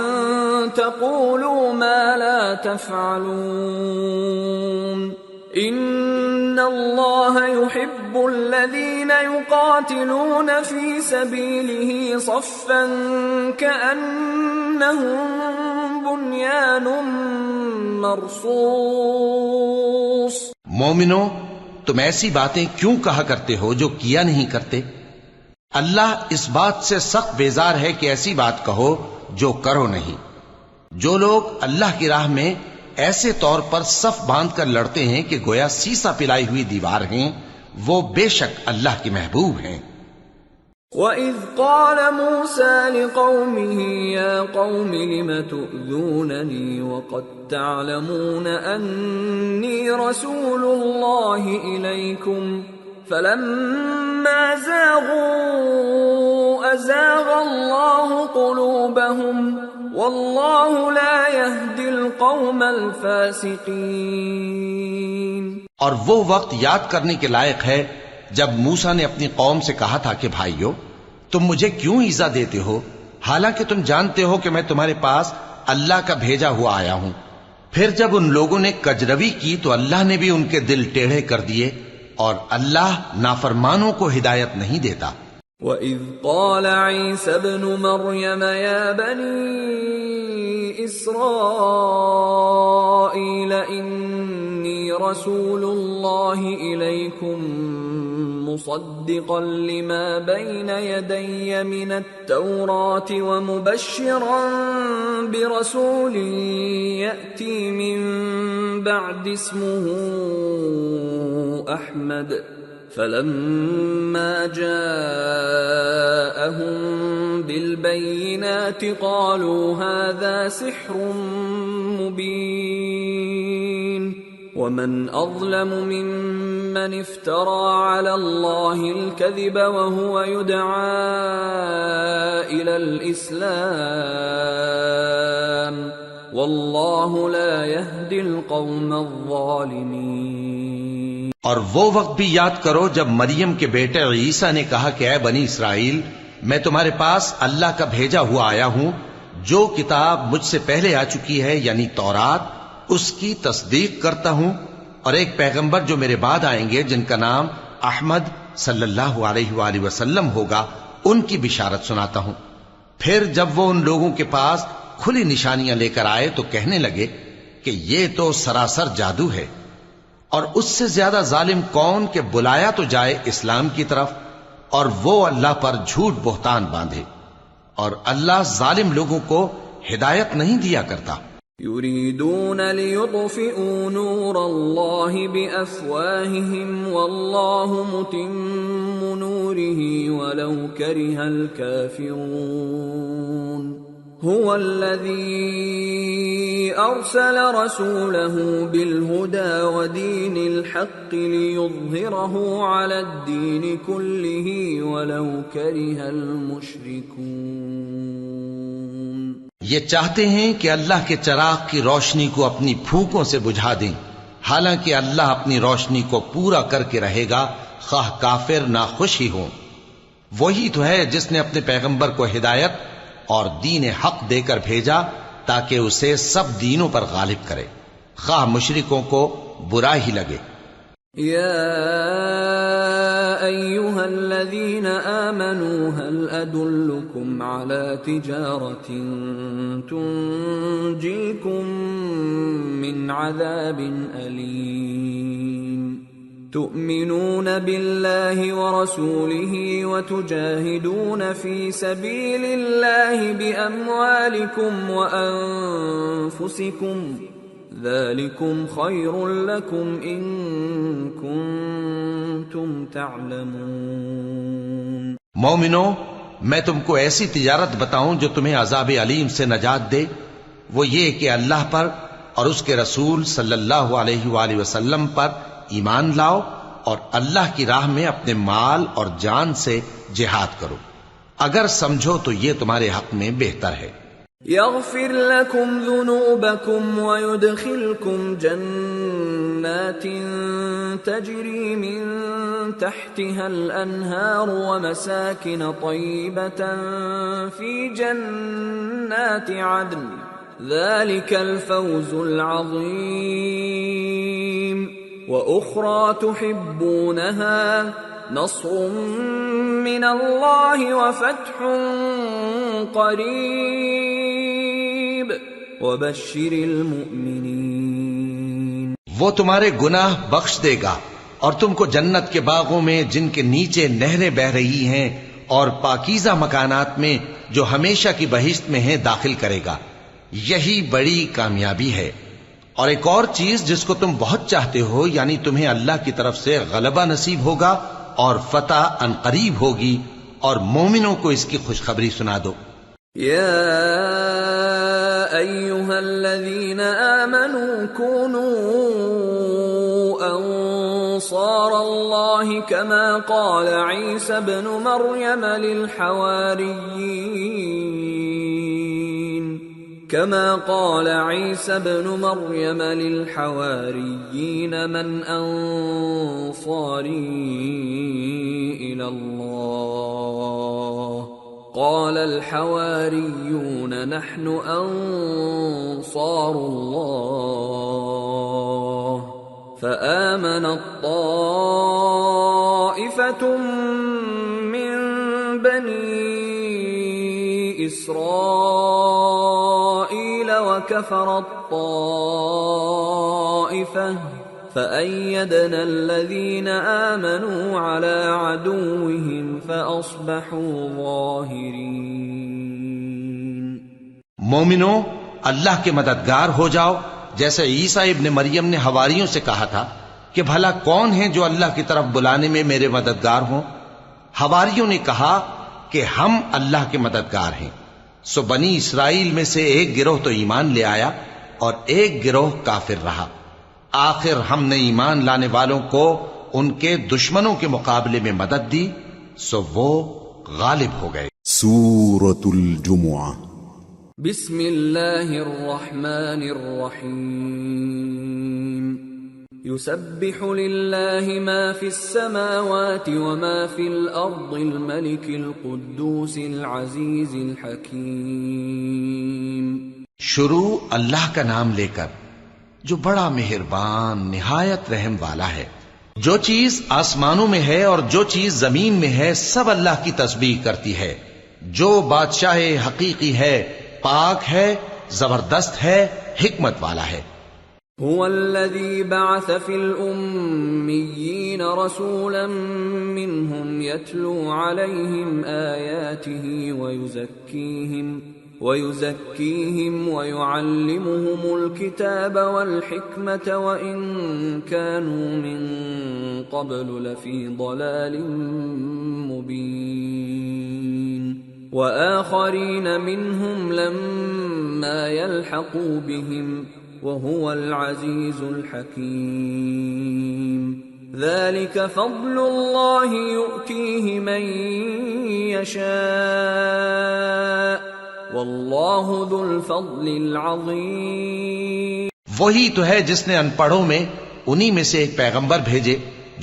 تقولوا ما لا تفعلون إن الله يحب الذين يقاتلون في سبيله صفا كأنهم بنيان مرصوص۔ مومنو، تم ایسی باتیں کیوں کہا کرتے ہو جو کیا نہیں کرتے؟ اللہ اس بات سے سخت بیزار ہے کہ ایسی بات کہو جو کرو نہیں۔ جو لوگ اللہ کی راہ میں ایسے طور پر صف باندھ کر لڑتے ہیں کہ گویا سیسا پلائی ہوئی دیوار ہیں، وہ بے شک اللہ کے محبوب ہیں۔ وَإِذْ قَالَ مُوسَى لِقَوْمِهِ يَا قَوْمِ لِمَ تُؤْذُونَنِي وَقَدْ تَعْلَمُونَ أَنِّي رَسُولُ اللَّهِ إِلَيْكُمْ فَلَمَّا زَاغُوا أَزَاغَ اللَّهُ قُلُوبَهُمْ وَاللَّهُ لَا يَهْدِي الْقَوْمَ الْفَاسِقِينَ۔ اور وہ وقت یاد کرنے کے لائق ہے جب موسیٰ نے اپنی قوم سے کہا تھا کہ بھائیو، تم مجھے کیوں ایذا دیتے ہو، حالانکہ تم جانتے ہو کہ میں تمہارے پاس اللہ کا بھیجا ہوا آیا ہوں۔ پھر جب ان لوگوں نے کجروی کی تو اللہ نے بھی ان کے دل ٹیڑھے کر دیے، اور اللہ نافرمانوں کو ہدایت نہیں دیتا۔ وَإِذْ قَالَ عِيسَى ابْنُ مَرْيَمَ يَا بَنِي إِسْرَائِيلَ إِنِّي رَسُولُ اللَّهِ إِلَيْكُمْ مُصَدِّقًا لِمَا بَيْنَ يَدَيَّ مِنَ التَّوْرَاةِ وَمُبَشِّرًا بِرَسُولٍ يَأْتِي مِن بَعْدِ اسْمُهُ أَحْمَدُ فَلَمَّا جَاءَهُم بِالْبَيِّنَاتِ قَالُوا هَذَا سِحْرٌ مُبِينٌ وَمَنْ أَظْلَمُ مِمَّنِ افْتَرَى عَلَى اللَّهِ الْكَذِبَ وَهُوَ يُدْعَى إِلَى الْإِسْلَامِ وَاللَّهُ لَا يَهْدِي الْقَوْمَ الظَّالِمِينَ۔ اور وہ وقت بھی یاد کرو جب مریم کے بیٹے عیسیٰ نے کہا کہ اے بنی اسرائیل، میں تمہارے پاس اللہ کا بھیجا ہوا آیا ہوں، جو کتاب مجھ سے پہلے آ چکی ہے یعنی تورات، اس کی تصدیق کرتا ہوں، اور ایک پیغمبر جو میرے بعد آئیں گے جن کا نام احمد صلی اللہ علیہ وآلہ وسلم ہوگا، ان کی بشارت سناتا ہوں۔ پھر جب وہ ان لوگوں کے پاس کھلی نشانیاں لے کر آئے تو کہنے لگے کہ یہ تو سراسر جادو ہے، اور اس سے زیادہ ظالم کون کہ بلایا تو جائے اسلام کی طرف اور وہ اللہ پر جھوٹ بہتان باندھے، اور اللہ ظالم لوگوں کو ہدایت نہیں دیا کرتا۔ يريدون ليطفئوا نور الله بأفواههم والله متم نوره ولو كره الكافرون هو الذي أرسل رسوله بالهدى ودين الحق ليظهره على الدين كله ولو كره المشركون۔ یہ چاہتے ہیں کہ اللہ کے چراغ کی روشنی کو اپنی پھونکوں سے بجھا دیں، حالانکہ اللہ اپنی روشنی کو پورا کر کے رہے گا خواہ کافر ناخوش ہی ہوں۔ وہی تو ہے جس نے اپنے پیغمبر کو ہدایت اور دین حق دے کر بھیجا تاکہ اسے سب دینوں پر غالب کرے، خواہ مشرکوں کو برا ہی لگے۔ یا ایہا الذین آمنوا هل ادلکم علی تجارة تنجیکم من عذاب علیم تؤمنون بالله ورسوله وتجاهدون في سبيل الله بأموالكم وأنفسكم ذلكم خير لكم إن كنتم تعلمون۔ مومنو، میں تم کو ایسی تجارت بتاؤں جو تمہیں عذاب علیم سے نجات دے، وہ یہ کہ اللہ پر اور اس کے رسول صلی اللہ علیہ وآلہ وسلم پر ایمان لاؤ اور اللہ کی راہ میں اپنے مال اور جان سے جہاد کرو، اگر سمجھو تو یہ تمہارے حق میں بہتر ہے۔ یغفر لکم ذنوبکم ویدخلکم جنات تجری من تحتها الانہار ومساکن طیبة فی جنات عدن ذلك الفوز العظیم۔ وَأُخْرَى تُحِبُّونَهَا نَصْرٌ مِّنَ اللَّهِ وَفَتْحٌ قَرِيبٌ وَبَشِّرِ الْمُؤْمِنِينَ۔ وہ تمہارے گناہ بخش دے گا اور تم کو جنت کے باغوں میں جن کے نیچے نہریں بہ رہی ہیں اور پاکیزہ مکانات میں جو ہمیشہ کی بہشت میں ہیں داخل کرے گا، یہی بڑی کامیابی ہے۔ اور ایک اور چیز جس کو تم بہت چاہتے ہو، یعنی تمہیں اللہ کی طرف سے غلبہ نصیب ہوگا اور فتح عنقریب ہوگی، اور مومنوں کو اس کی خوشخبری سنا دو۔ یا ایہا الذین آمنوا کونوا انصار اللہ کما قال عیسی ابن مریم للحواریین كما قال عيسى ابن مريم للحواريين من أنصاري إلى الله قال الحواريون نحن أنصار الله فآمنت طائفة من بني إسرائيل وكفرت طائفة فأيدنا الذين آمنوا على عدوهم فأصبحوا ظاهرين۔ مومنو، اللہ کے مددگار ہو جاؤ، جیسے عیسیٰ ابن مریم نے حواریوں سے کہا تھا کہ بھلا کون ہیں جو اللہ کی طرف بلانے میں میرے مددگار ہوں؟ حواریوں نے کہا کہ ہم اللہ کے مددگار ہیں۔ سو بنی اسرائیل میں سے ایک گروہ تو ایمان لے آیا اور ایک گروہ کافر رہا۔ آخر ہم نے ایمان لانے والوں کو ان کے دشمنوں کے مقابلے میں مدد دی، سو وہ غالب ہو گئے۔ سورة الجمعہ۔ بسم اللہ الرحمن الرحیم۔ يسبح لله ما في السماوات وما في الأرض الملك القدوس العزيز الحكيم۔ شروع اللہ کا نام لے کر جو بڑا مہربان نہایت رحم والا ہے۔ جو چیز آسمانوں میں ہے اور جو چیز زمین میں ہے سب اللہ کی تسبیح کرتی ہے۔ جو بادشاہ حقیقی ہے، پاک ہے، زبردست ہے، حکمت والا ہے۔ هو الذي بعث في الأميين رسولا منهم يتلو عليهم آياته ويزكيهم ويعلمهم الكتاب والحكمة وإن كانوا من قبل لفي ضلال مبين وآخرين منهم لما يلحقوا بهم وهو العزيز الحكيم ذلك فضل الله يؤتيه من يشاء واللہ ذو الفضل العظیم۔ وہی تو ہے جس نے ان پڑھوں میں انہی میں سے ایک پیغمبر بھیجے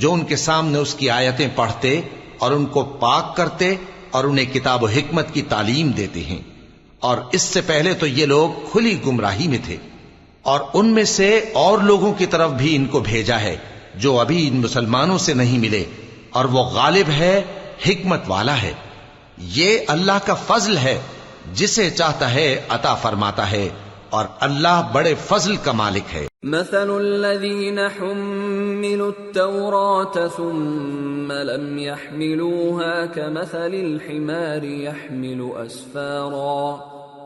جو ان کے سامنے اس کی آیتیں پڑھتے اور ان کو پاک کرتے اور انہیں کتاب و حکمت کی تعلیم دیتے ہیں، اور اس سے پہلے تو یہ لوگ کھلی گمراہی میں تھے، اور ان میں سے اور لوگوں کی طرف بھی ان کو بھیجا ہے جو ابھی ان مسلمانوں سے نہیں ملے، اور وہ غالب ہے، حکمت والا ہے۔ یہ اللہ کا فضل ہے، جسے چاہتا ہے عطا فرماتا ہے، اور اللہ بڑے فضل کا مالک ہے۔ مثل الذين حملوا التوراة ثم لم يحملوها كمثل الحمار يحمل أسفارا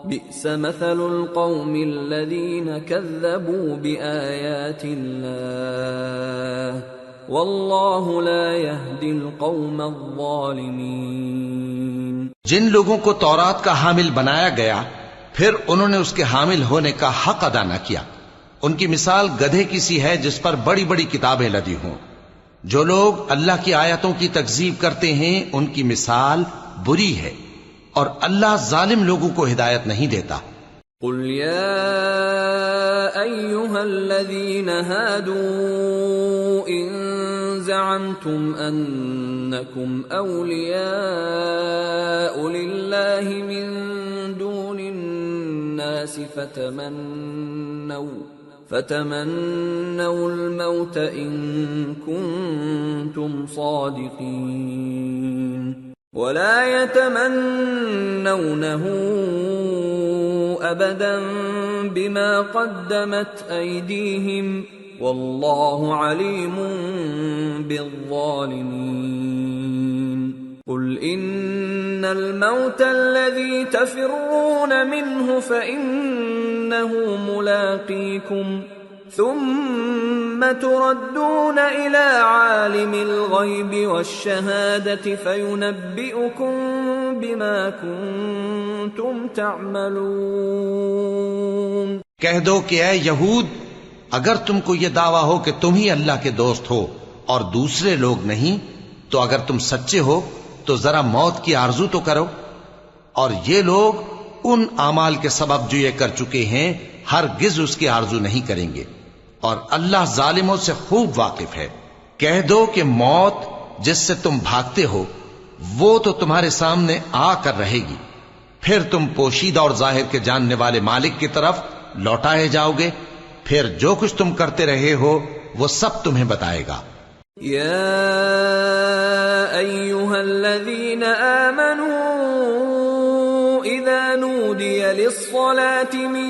بئس مثل القوم الذين كذبوا بآيات الله واللہ لا يهدی القوم الظالمین۔ جن لوگوں کو تورات کا حامل بنایا گیا پھر انہوں نے اس کے حامل ہونے کا حق ادا نہ کیا، ان کی مثال گدھے کی سی ہے جس پر بڑی بڑی کتابیں لدی ہوں۔ جو لوگ اللہ کی آیتوں کی تکذیب کرتے ہیں ان کی مثال بری ہے، اور اللہ ظالم لوگوں کو ہدایت نہیں دیتا۔ قل یا ایھا الذین ہادوا ان زعمتم انکم اولیاء للہ من دون الناس فتمنوا الموت ان کنتم صادقین ولا يتمنونه ابدا بما قدمت ايديهم والله عليم بالظالمين قل ان الموت الذي تفرون منه فانه ملاقيكم ثم تردون إلى عالم الغيب والشهادة فينبئكم بما كنتم تعملون۔ کہہ دو کہ اے یہود، اگر تم کو یہ دعویٰ ہو کہ تم ہی اللہ کے دوست ہو اور دوسرے لوگ نہیں، تو اگر تم سچے ہو تو ذرا موت کی آرزو تو کرو، اور یہ لوگ ان اعمال کے سبب جو یہ کر چکے ہیں ہرگز اس کی آرزو نہیں کریں گے، اور اللہ ظالموں سے خوب واقف ہے۔ کہہ دو کہ موت جس سے تم بھاگتے ہو وہ تو تمہارے سامنے آ کر رہے گی، پھر تم پوشیدہ اور ظاہر کے جاننے والے مالک کی طرف لوٹائے جاؤ گے، پھر جو کچھ تم کرتے رہے ہو وہ سب تمہیں بتائے گا۔ یا ایھا الذین آمنوا اذا نودی للصلاة من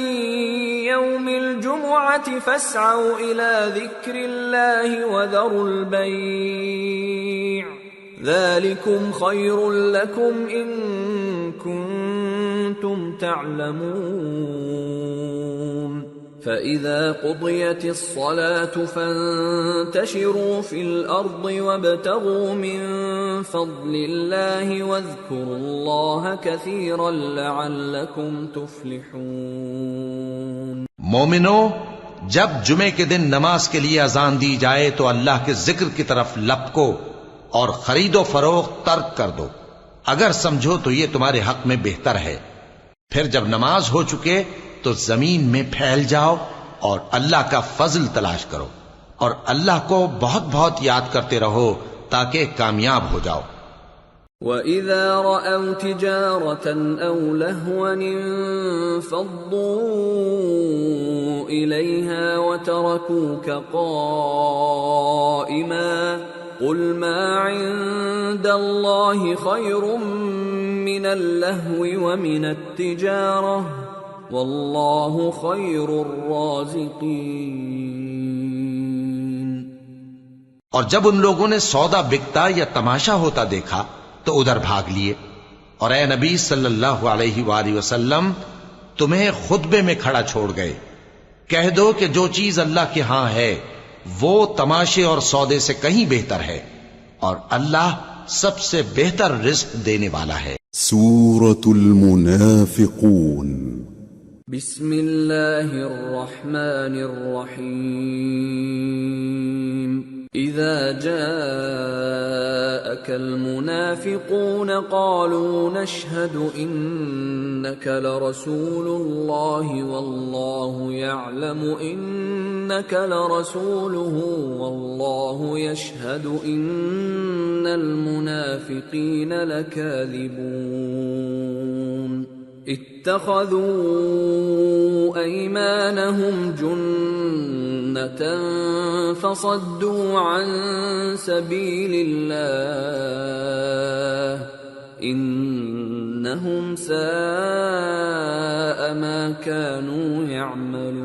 يوم الجمعة فاسعوا إلى ذكر الله وذروا البيع ذلكم خير لكم إن كنتم تعلمون فإذا قضيت الصلاة فانتشروا في الأرض وابتغوا من فضل الله واذكروا الله كثيرا لعلكم تفلحون۔ مومنو، جب جمعے کے دن نماز کے لیے اذان دی جائے تو اللہ کے ذکر کی طرف لپکو اور خرید و فروخت ترک کر دو، اگر سمجھو تو یہ تمہارے حق میں بہتر ہے۔ پھر جب نماز ہو چکے تو زمین میں پھیل جاؤ اور اللہ کا فضل تلاش کرو، اور اللہ کو بہت بہت یاد کرتے رہو تاکہ کامیاب ہو جاؤ۔ وَإِذَا رَأَوْا تِجَارَةً أَوْ لَهْوًا انفَضُّوا إِلَيْهَا وَتَرَكُوكَ قَائِمًا قُلْ مَا عِندَ اللَّهِ خَيْرٌ مِّنَ اللَّهْوِ وَمِنَ التِّجَارَةِ وَاللَّهُ خَيْرُ الرَّازِقِينَ۔ اور جب ان لوگوں نے سودا بکتا یا تماشا ہوتا دیکھا تو ادھر بھاگ لیے، اور اے نبی صلی اللہ علیہ وآلہ وسلم تمہیں خطبے میں کھڑا چھوڑ گئے. کہہ دو کہ جو چیز اللہ کے ہاں ہے وہ تماشے اور سودے سے کہیں بہتر ہے، اور اللہ سب سے بہتر رزق دینے والا ہے. سورة المنافقون. بسم اللہ الرحمن الرحیم. اذا جاءك المنافقون قالوا نشهد انك لرسول الله والله يعلم انك لرسوله والله يشهد ان المنافقين لكاذبون. اتخذوا ايمانهم جنة فصدوا عن سبيل الله انهم ساء ما كانوا يعملون.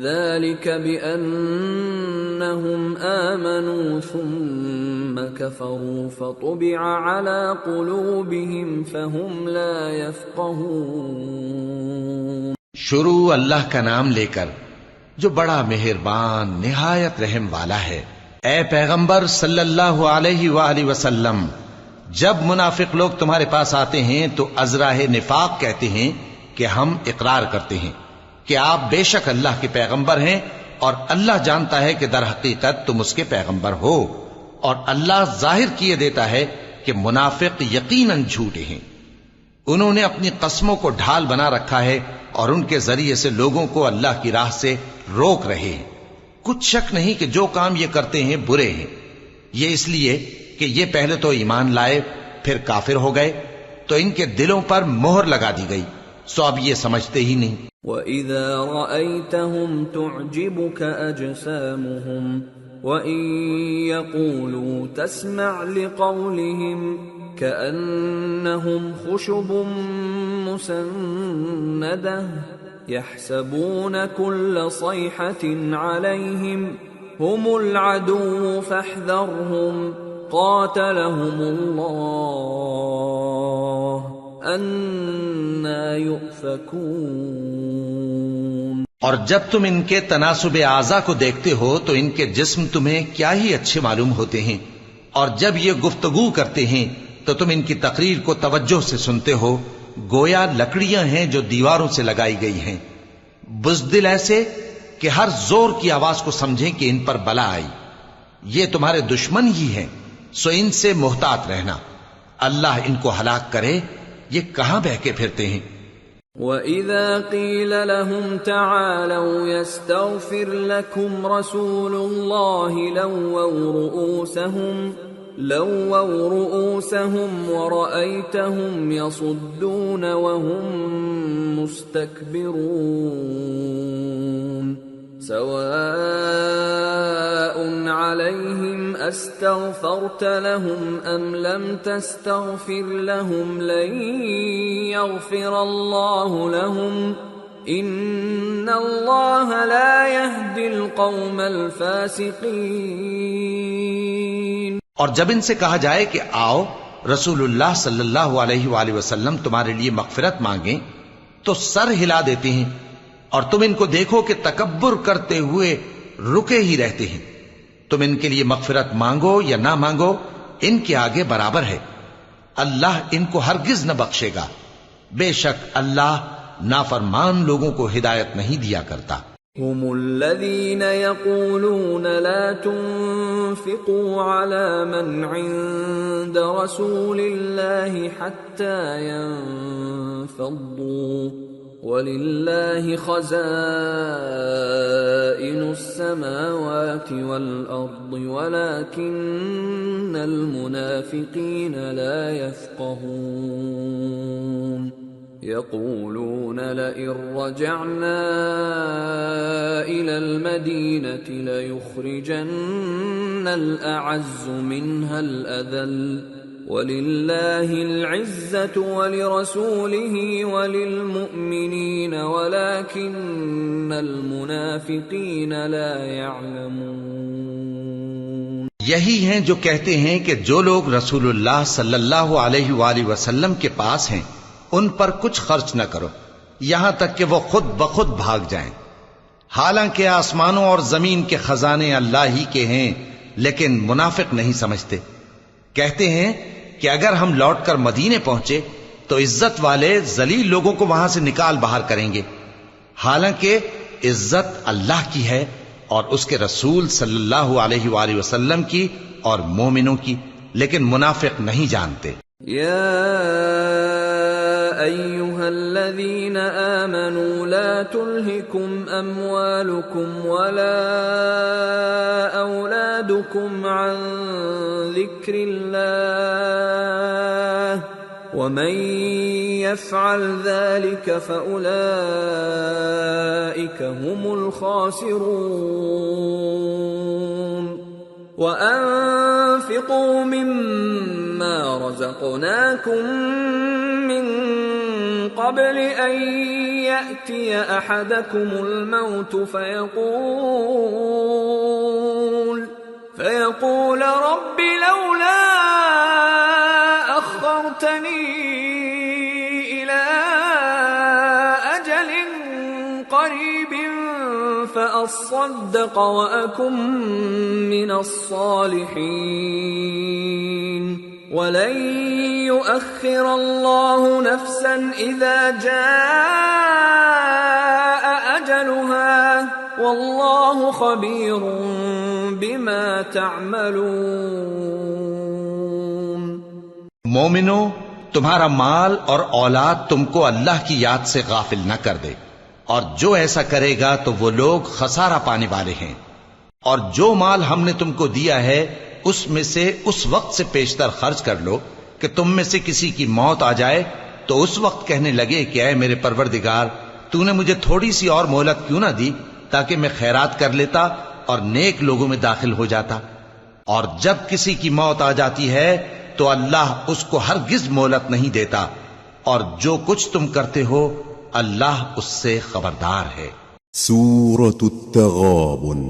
ذلك بأنهم آمنوا ثم كفروا فطبع على قلوبهم فهم لا يفقهون. شروع اللہ کا نام لے کر جو بڑا مہربان نہایت رحم والا ہے. اے پیغمبر صلی اللہ علیہ وآلہ وسلم، جب منافق لوگ تمہارے پاس آتے ہیں تو ازراہ نفاق کہتے ہیں کہ ہم اقرار کرتے ہیں کہ آپ بے شک اللہ کے پیغمبر ہیں، اور اللہ جانتا ہے کہ در حقیقت تم اس کے پیغمبر ہو، اور اللہ ظاہر کیے دیتا ہے کہ منافق یقیناً جھوٹے ہیں. انہوں نے اپنی قسموں کو ڈھال بنا رکھا ہے اور ان کے ذریعے سے لوگوں کو اللہ کی راہ سے روک رہے ہیں. کچھ شک نہیں کہ جو کام یہ کرتے ہیں برے ہیں. یہ اس لیے کہ یہ پہلے تو ایمان لائے پھر کافر ہو گئے، تو ان کے دلوں پر مہر لگا دی گئی، سو اب یہ سمجھتے ہی نہیں. وَإِذَا رَأَيْتَهُمْ تُعْجِبُكَ أَجْسَامُهُمْ وَإِن يَقُولُوا تَسْمَعْ لِقَوْلِهِمْ كَأَنَّهُمْ خُشُبٌ مُّسَنَّدَةٌ يَحْسَبُونَ كُلَّ صَيْحَةٍ عَلَيْهِمْ هُمُ الْعَدُوُّ فَاحْذَرْهُمْ قَاتَلَهُمُ اللَّهُ أَنَّى يُؤْفَكُونَ. اور جب تم ان کے تناسب اعضاء کو دیکھتے ہو تو ان کے جسم تمہیں کیا ہی اچھے معلوم ہوتے ہیں، اور جب یہ گفتگو کرتے ہیں تو تم ان کی تقریر کو توجہ سے سنتے ہو، گویا لکڑیاں ہیں جو دیواروں سے لگائی گئی ہیں. بزدل ایسے کہ ہر زور کی آواز کو سمجھیں کہ ان پر بلا آئی. یہ تمہارے دشمن ہی ہیں، سو ان سے محتاط رہنا. اللہ ان کو ہلاک کرے، یہ کہاں بہکے پھرتے ہیں. وَإِذَا قِيلَ لَهُمْ تَعَالَوْا يَسْتَغْفِرْ لَكُمْ رَسُولُ اللَّهِ لَوَّوْا رُؤُوسَهُمْ وَرَأَيْتَهُمْ يَصُدُّونَ وَهُمْ مُسْتَكْبِرُونَ. سواء عليهم استغفرت لهم ام لم تستغفر لهم لن يغفر الله لهم ان الله لا يهدي القوم الفاسقين. اور جب ان سے کہا جائے کہ آؤ رسول اللہ صلی اللہ علیہ وآلہ وسلم تمہارے لیے مغفرت مانگیں تو سر ہلا دیتے ہیں، اور تم ان کو دیکھو کہ تکبر کرتے ہوئے رکے ہی رہتے ہیں. تم ان کے لیے مغفرت مانگو یا نہ مانگو، ان کے آگے برابر ہے. اللہ ان کو ہرگز نہ بخشے گا. بے شک اللہ نافرمان لوگوں کو ہدایت نہیں دیا کرتا. هم الذين يقولون لا تنفقوا على من عند رسول الله حتى ينفضوا ولله خزائن السماوات والأرض ولكن المنافقين لا يفقهون. يقولون لئن رجعنا إلى المدينة ليخرجن الأعز منها الأذل ولله العزة ولرسوله وللمؤمنين ولكن المنافقين لا يعلمون. یہی ہیں جو کہتے ہیں کہ جو لوگ رسول اللہ صلی اللہ علیہ وآلہ وسلم کے پاس ہیں ان پر کچھ خرچ نہ کرو یہاں تک کہ وہ خود بخود بھاگ جائیں، حالانکہ آسمانوں اور زمین کے خزانے اللہ ہی کے ہیں، لیکن منافق نہیں سمجھتے۔ کہتے ہیں کہ اگر ہم لوٹ کر مدینے پہنچے تو عزت والے ذلیل لوگوں کو وہاں سے نکال باہر کریں گے، حالانکہ عزت اللہ کی ہے اور اس کے رسول صلی اللہ علیہ وآلہ وسلم کی اور مومنوں کی، لیکن منافق نہیں جانتے۔ یا ایھا الذین آمنوا لا تلہکم اموالکم ولا اولادکم عن ذکر اللہ ومن يفعل ذلك فأولئك هم الخاسرون وأنفقوا مما رزقناكم من قبل أن يأتي أحدكم الموت فيقول رب لولا أخرتني إلى أجل قريب فأصدق وأكن من الصالحين ولن يؤخر الله نفسا إذا جاء أجلها والله خبير بما تعملون۔ مومنو، تمہارا مال اور اولاد تم کو اللہ کی یاد سے غافل نہ کر دے، اور جو ایسا کرے گا تو وہ لوگ خسارہ پانے والے ہیں۔ اور جو مال ہم نے تم کو دیا ہے اس میں سے اس وقت سے پیشتر خرچ کر لو کہ تم میں سے کسی کی موت آ جائے تو اس وقت کہنے لگے کہ اے میرے پروردگار، تو نے مجھے تھوڑی سی اور مہلت کیوں نہ دی تاکہ میں خیرات کر لیتا اور نیک لوگوں میں داخل ہو جاتا۔ اور جب کسی کی موت آ جاتی ہے تو اللہ اس کو ہرگز مہلت نہیں دیتا، اور جو کچھ تم کرتے ہو اللہ اس سے خبردار ہے۔ سورة التغابن۔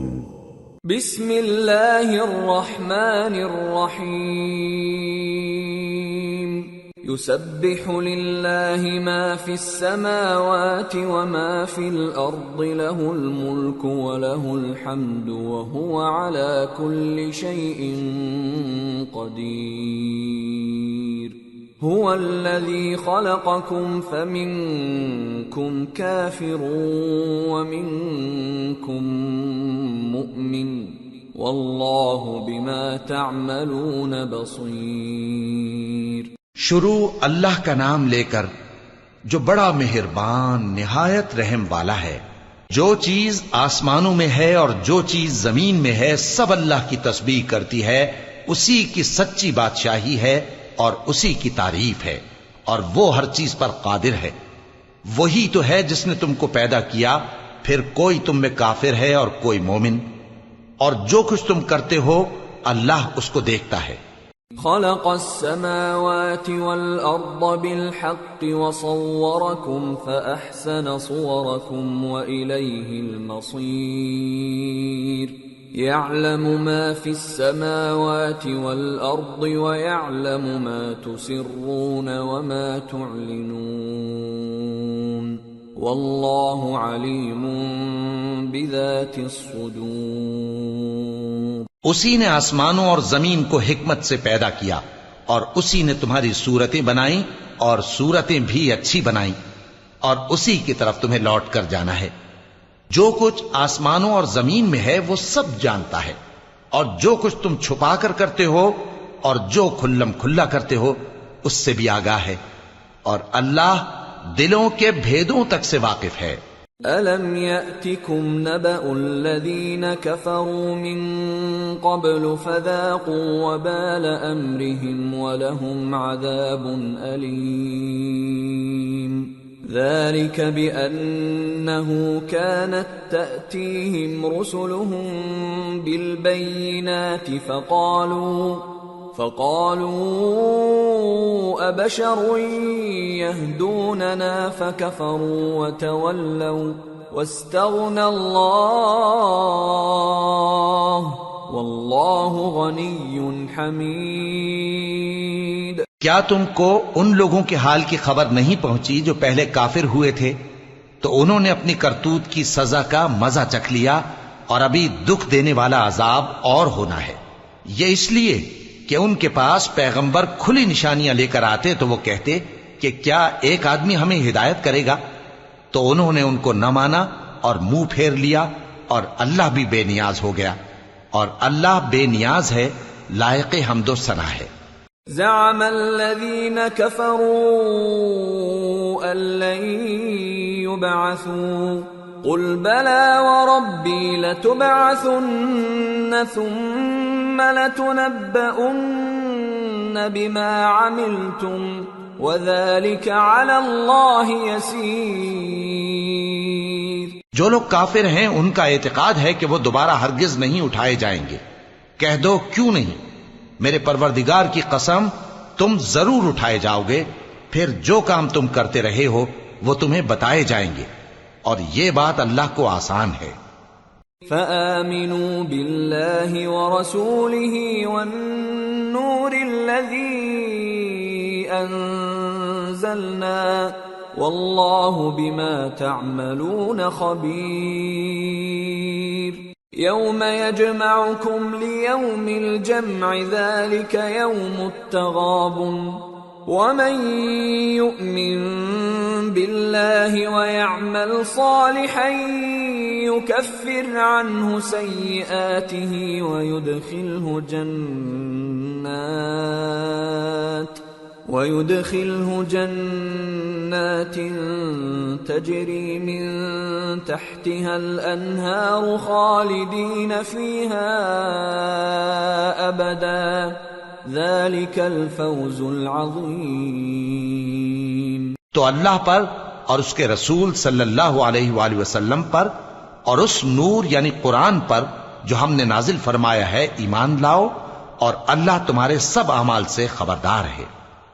بسم اللہ الرحمن الرحیم۔ يسبح للہ ما فی السماوات وما فی الارض له الملک وله الحمد وهو على كل شيء قدیر۔ هو الذي خلقكم فمنكم كافر ومنكم مؤمن والله بما تعملون بصير۔ شروع اللہ کا نام لے کر جو بڑا مہربان نہایت رحم والا ہے۔ جو چیز آسمانوں میں ہے اور جو چیز زمین میں ہے سب اللہ کی تسبیح کرتی ہے، اسی کی سچی بادشاہی ہے اور اسی کی تعریف ہے، اور وہ ہر چیز پر قادر ہے۔ وہی تو ہے جس نے تم کو پیدا کیا، پھر کوئی تم میں کافر ہے اور کوئی مومن، اور جو کچھ تم کرتے ہو اللہ اس کو دیکھتا ہے۔ خلق السماوات والأرض بالحق وصوركم فأحسن صوركم وإليه المصير۔ يعلم ما في السماوات والأرض ويعلم ما تسرون وما تعلنون والله عليم بذات الصدور۔ اسی نے آسمانوں اور زمین کو حکمت سے پیدا کیا، اور اسی نے تمہاری صورتیں بنائیں اور صورتیں بھی اچھی بنائیں، اور اسی کی طرف تمہیں لوٹ کر جانا ہے۔ جو کچھ آسمانوں اور زمین میں ہے وہ سب جانتا ہے، اور جو کچھ تم چھپا کر کرتے ہو اور جو کھلم کھلا کرتے ہو اس سے بھی آگاہ ہے، اور اللہ دلوں کے بھیدوں تک سے واقف ہے۔ أَلَمْ يَأْتِكُمْ نَبَأُ الَّذِينَ كَفَرُوا مِن قَبْلُ فَذَاقُوا وَبَالَ أَمْرِهِمْ وَلَهُمْ عَذَابٌ أَلِيمٌ ذَلِكَ بِأَنَّهُ كَانَتْ تَأْتِيهِمْ رُسُلُهُم بِالْبَيِّنَاتِ فقالوا أبشر يهدوننا فكفروا وتولوا واستغنى الله والله غني حميد۔ کیا تم کو ان لوگوں کے حال کی خبر نہیں پہنچی جو پہلے کافر ہوئے تھے؟ تو انہوں نے اپنی کرتوت کی سزا کا مزہ چکھ لیا، اور ابھی دکھ دینے والا عذاب اور ہونا ہے۔ یہ اس لیے کہ ان کے پاس پیغمبر کھلی نشانیاں لے کر آتے تو وہ کہتے کہ کیا ایک آدمی ہمیں ہدایت کرے گا؟ تو انہوں نے ان کو نہ مانا اور منہ پھیر لیا، اور اللہ بھی بے نیاز ہو گیا، اور اللہ بے نیاز ہے، لائق حمد و ثنا ہے۔ زعم الذين كفروا أن لن يبعثوا قل بلى وربي لتبعثن ثم لتنبؤن بما عملتم وذلك على الله يسير۔ جو لوگ کافر ہیں ان کا اعتقاد ہے کہ وہ دوبارہ ہرگز نہیں اٹھائے جائیں گے۔ کہہ دو کیوں نہیں، میرے پروردگار کی قسم تم ضرور اٹھائے جاؤ گے، پھر جو کام تم کرتے رہے ہو وہ تمہیں بتائے جائیں گے، اور یہ بات اللہ کو آسان ہے۔ فآمنوا بالله ورسوله والنور الذي أنزلنا والله بما تعملون خبير۔ يوم يجمعكم ليوم الجمع ذلك يوم التغابن ومن يؤمن بالله ويعمل صالحا يكفر عنه سيئاته ويدخله جنات تجري من تحتها الأنهار خالدين فيها أبدا ذلك الفوز العظيم۔ تو اللہ پر اور اس کے رسول صلی اللہ علیہ وآلہ وسلم پر اور اس نور یعنی قرآن پر جو ہم نے نازل فرمایا ہے ایمان لاؤ، اور اللہ تمہارے سب اعمال سے خبردار ہے۔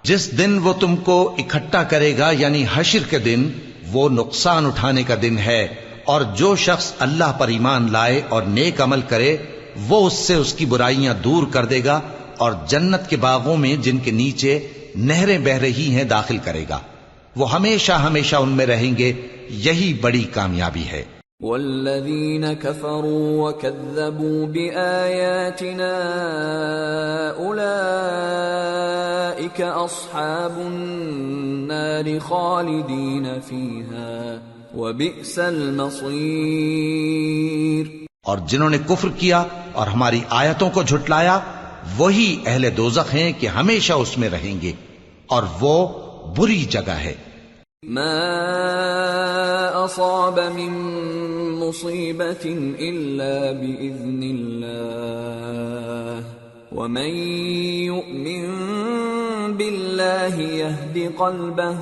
جس دن وہ تم کو اکٹھا کرے گا یعنی حشر کے دن، وہ نقصان اٹھانے کا دن ہے، اور جو شخص اللہ پر ایمان لائے اور نیک عمل کرے وہ اس سے اس کی برائیاں دور کر دے گا، اور جنت کے باغوں میں جن کے نیچے نہریں بہ رہی ہیں داخل کرے گا، وہ ہمیشہ ہمیشہ ان میں رہیں گے، یہی بڑی کامیابی ہے۔ والذین کفروا وکذبوا بآیاتنا اولئک اصحاب النار خالدین فیہا وبئس المصیر۔ اور جنہوں نے کفر کیا اور ہماری آیتوں کو جھٹلایا وہی اہل دوزخ ہیں کہ ہمیشہ اس میں رہیں گے، اور وہ بری جگہ ہے۔ ما اصاب من مصیبت الا باذن اللہ ومن یؤمن باللہ یہد قلبہ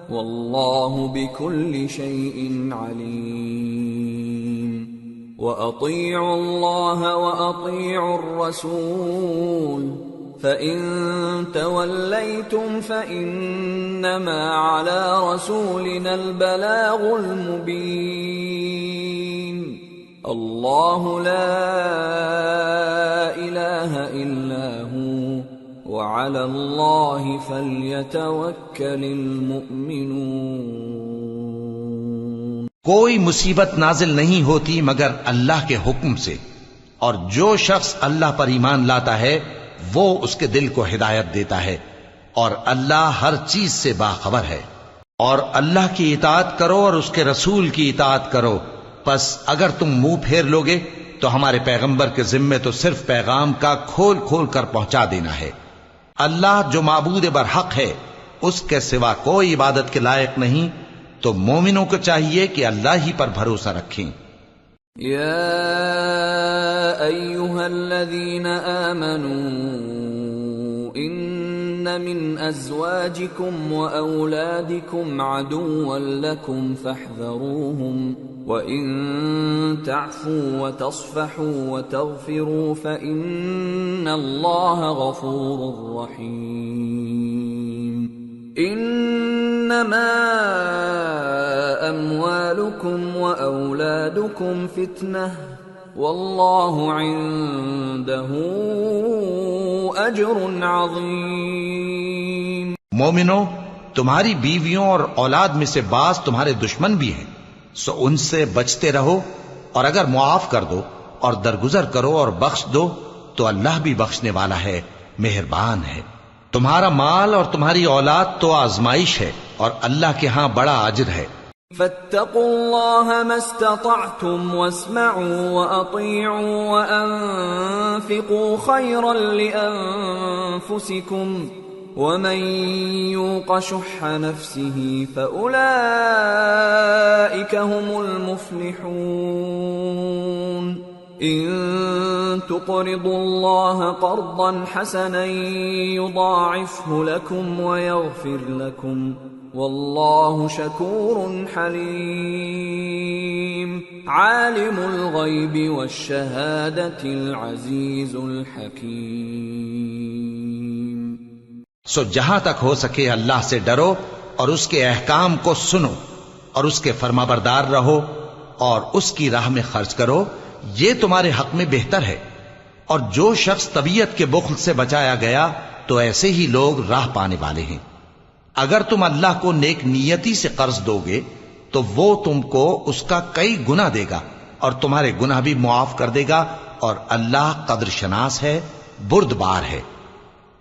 واللہ بكل شیء علیم۔ وَأَطِيعُوا اللَّهَ وَأَطِيعُوا الرَّسُولَ فَإِن تَوَلَّيْتُمْ فَإِنَّمَا عَلَى رَسُولِنَا الْبَلَاغُ الْمُبِينُ۔ اللَّهُ لَا إِلَٰهَ إِلَّا هُوَ وَعَلَى اللَّهِ فَلْيَتَوَكَّلِ الْمُؤْمِنُونَ۔ کوئی مصیبت نازل نہیں ہوتی مگر اللہ کے حکم سے، اور جو شخص اللہ پر ایمان لاتا ہے وہ اس کے دل کو ہدایت دیتا ہے، اور اللہ ہر چیز سے باخبر ہے۔ اور اللہ کی اطاعت کرو اور اس کے رسول کی اطاعت کرو، پس اگر تم منہ پھیر لوگے تو ہمارے پیغمبر کے ذمے تو صرف پیغام کا کھول کھول کر پہنچا دینا ہے۔ اللہ جو معبود برحق ہے اس کے سوا کوئی عبادت کے لائق نہیں، تو مومنوں کو چاہیے کہ اللہ ہی پر بھروسہ رکھیں۔ یا ایھا الذین آمنوا ان من ازواجکم واولادکم عدوا لکم فاحذروہم وَإِن تَعْفُوا وَتَصْفَحُوا وَتَغْفِرُوا فَإِنَّ اللَّهَ غَفُورٌ رَّحِيمٌ۔ إِنَّمَا أَمْوَالُكُمْ وَأَوْلَادُكُمْ فِتْنَةٌ وَاللَّهُ عِندَهُ أَجْرٌ عَظِيمٌ۔ مومنو، تمہاری بیویوں اور اولاد میں سے بعض تمہارے دشمن بھی ہیں، سو ان سے بچتے رہو، اور اگر معاف کر دو اور درگزر کرو اور بخش دو تو اللہ بھی بخشنے والا ہے، مہربان ہے۔ تمہارا مال اور تمہاری اولاد تو آزمائش ہے، اور اللہ کے ہاں بڑا اجر ہے۔ فاتقوا الله ما استطعتم واسمعوا وأطيعوا وأنفقوا خيرا لأنفسكم ومن يوق شح نفسه فأولئك هم المفلحون إن تقرضوا الله قرضا حسنا يضاعفه لكم ويغفر لكم واللہ شکور حلیم عالم الغیب والشہادۃ العزیز الحکیم۔ سو جہاں تک ہو سکے اللہ سے ڈرو اور اس کے احکام کو سنو اور اس کے فرمانبردار رہو اور اس کی راہ میں خرچ کرو، یہ تمہارے حق میں بہتر ہے۔ اور جو شخص طبیعت کے بخل سے بچایا گیا تو ایسے ہی لوگ راہ پانے والے ہیں۔ اگر تم اللہ کو نیک نیتی سے قرض دو گے تو وہ تم کو اس کا کئی گنا دے گا اور تمہارے گناہ بھی معاف کر دے گا، اور اللہ قدر شناس ہے، بردبار ہے،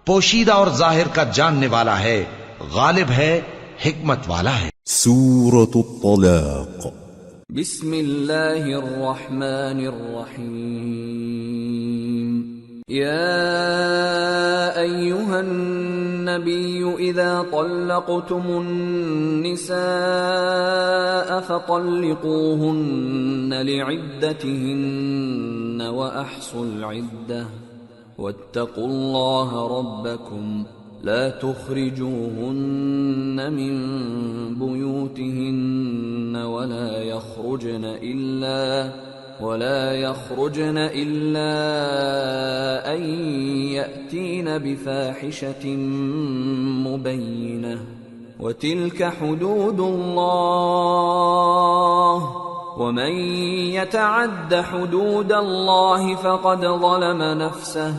پوشیدہ اور ظاہر کا جاننے والا ہے، غالب ہے، حکمت والا ہے۔ سورة الطلاق۔ بسم اللہ الرحمن الرحیم۔ يا أيها النبي إذا طلقتم النساء فطلقوهن لعدتهن وأحصوا العدة واتقوا الله ربكم لا تخرجوهن من بيوتهن ولا يخرجن إلا أن يأتين بفاحشة مبينة وتلك حدود الله ومن يتعد حدود الله فقد ظلم نفسه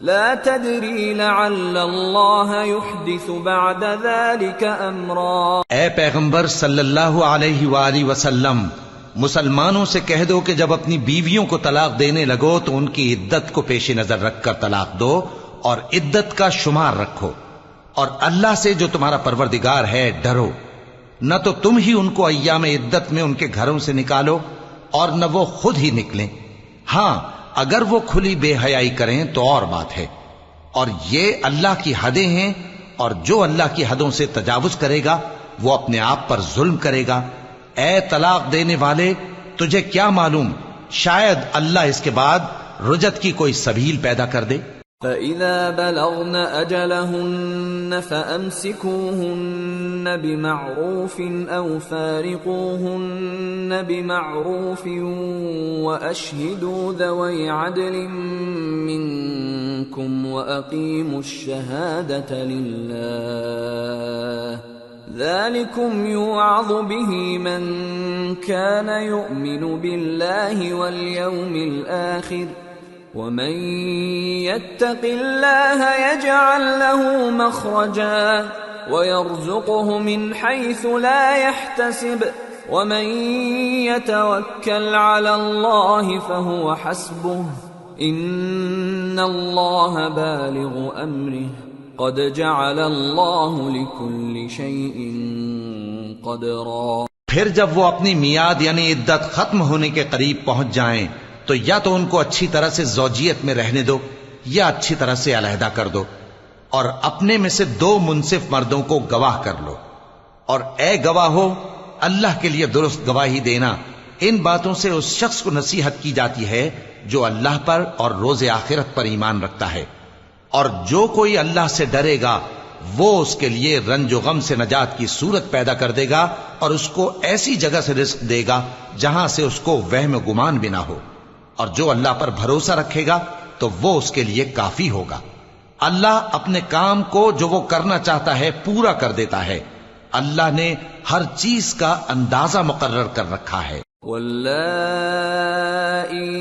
لا تدري لعل الله يحدث بعد ذلك امرا۔ اے پیغمبر صلی اللہ علیہ وآلہ وسلم، مسلمانوں سے کہہ دو کہ جب اپنی بیویوں کو طلاق دینے لگو تو ان کی عدت کو پیش نظر رکھ کر طلاق دو اور عدت کا شمار رکھو، اور اللہ سے جو تمہارا پروردگار ہے ڈرو۔ نہ تو تم ہی ان کو ایام عدت میں ان کے گھروں سے نکالو اور نہ وہ خود ہی نکلیں، ہاں اگر وہ کھلی بے حیائی کریں تو اور بات ہے، اور یہ اللہ کی حدیں ہیں، اور جو اللہ کی حدوں سے تجاوز کرے گا وہ اپنے آپ پر ظلم کرے گا۔ اے طلاق دینے والے، تجھے کیا معلوم شاید اللہ اس کے بعد رجعت کی کوئی سبیل پیدا کر دے۔ فَإِذَا بَلَغْنَ أَجَلَهُنَّ فَأَمْسِكُوهُنَّ بِمَعْرُوفٍ أَوْ فَارِقُوهُنَّ بِمَعْرُوفٍ وَأَشْهِدُوا ذَوَيْ عَدْلٍ مِّنكُمْ وَأَقِيمُوا الشَّهَادَةَ لِلَّهِ ذَلِكُمْ يُوعَظُ بِهِ مَنْ كَانَ يُؤْمِنُ بِاللَّهِ وَالْيَوْمِ الْآخِرِ وَمَنْ يَتَّقِ اللَّهَ يَجْعَلْ لَهُ مَخْرَجًا وَيَرْزُقْهُ مِنْ حَيْثُ لَا يَحْتَسِبُ وَمَنْ يَتَوَكَّلْ عَلَى اللَّهِ فَهُوَ حَسْبُهُ إِنَّ اللَّهَ بَالِغُ أَمْرِهِ قد جعل اللہ لکل شیء قدرا۔ پھر جب وہ اپنی میعاد یعنی عدت ختم ہونے کے قریب پہنچ جائیں تو یا تو ان کو اچھی طرح سے زوجیت میں رہنے دو یا اچھی طرح سے علیحدہ کر دو، اور اپنے میں سے 2 منصف مردوں کو گواہ کر لو، اور اے گواہو اللہ کے لیے درست گواہی دینا۔ ان باتوں سے اس شخص کو نصیحت کی جاتی ہے جو اللہ پر اور روز آخرت پر ایمان رکھتا ہے، اور جو کوئی اللہ سے ڈرے گا وہ اس کے لیے رنج و غم سے نجات کی صورت پیدا کر دے گا، اور اس کو ایسی جگہ سے رزق دے گا جہاں سے اس کو وہم و گمان بھی نہ ہو، اور جو اللہ پر بھروسہ رکھے گا تو وہ اس کے لیے کافی ہوگا۔ اللہ اپنے کام کو جو وہ کرنا چاہتا ہے پورا کر دیتا ہے۔ اللہ نے ہر چیز کا اندازہ مقرر کر رکھا ہے۔ واللائي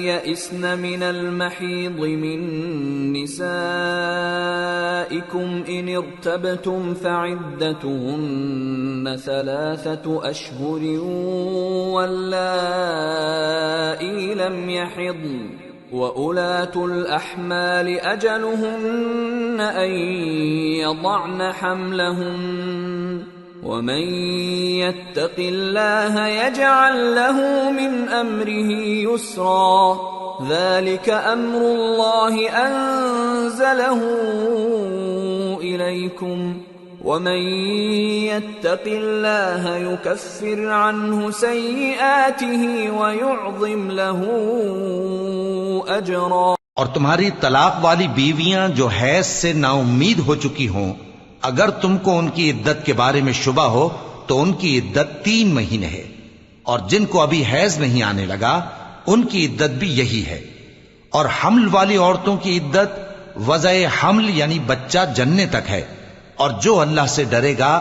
يئسن من المحيض من نسائكم إن ارتبتم فعدتهن 3 أشهر واللائي لم يحضن وأولاة الأحمال أجلهن أن يضعن حملهن ومن يتق الله يجعل له من أمره يسرا ذلك أمر الله أنزله إليكم ومن يتق الله يكفر عنه سيئاته ويعظم له أجرا۔ اور تمہاری طلاق والی بیویاں جو حیض سے نا امید ہو چکی ہوں، اگر تم کو ان کی عدت کے بارے میں شبہ ہو تو ان کی عدت 3 مہینے ہے، اور جن کو ابھی حیض نہیں آنے لگا ان کی عدت بھی یہی ہے۔ اور حمل والی عورتوں کی عدت وضع حمل یعنی بچہ جننے تک ہے، اور جو اللہ سے ڈرے گا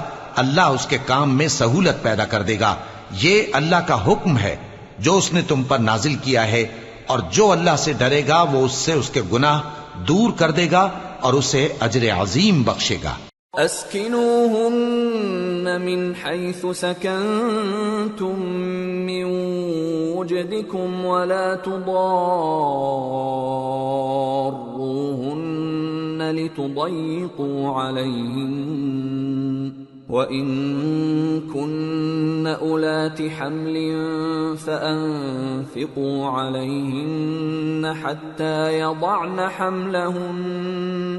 اللہ اس کے کام میں سہولت پیدا کر دے گا۔ یہ اللہ کا حکم ہے جو اس نے تم پر نازل کیا ہے، اور جو اللہ سے ڈرے گا وہ اس سے اس کے گناہ دور کر دے گا اور اسے اجر عظیم بخشے گا۔ اسکنوہن من حیث سکنتم من وجدکم ولا تضاروہن لتضیقوا علیہن وَإِن كُنَّ أُولَاتِ حَمْلٍ فَأَنفِقُوا عَلَيْهِنَّ حَتَّى يَضَعْنَ حَمْلَهُنَّ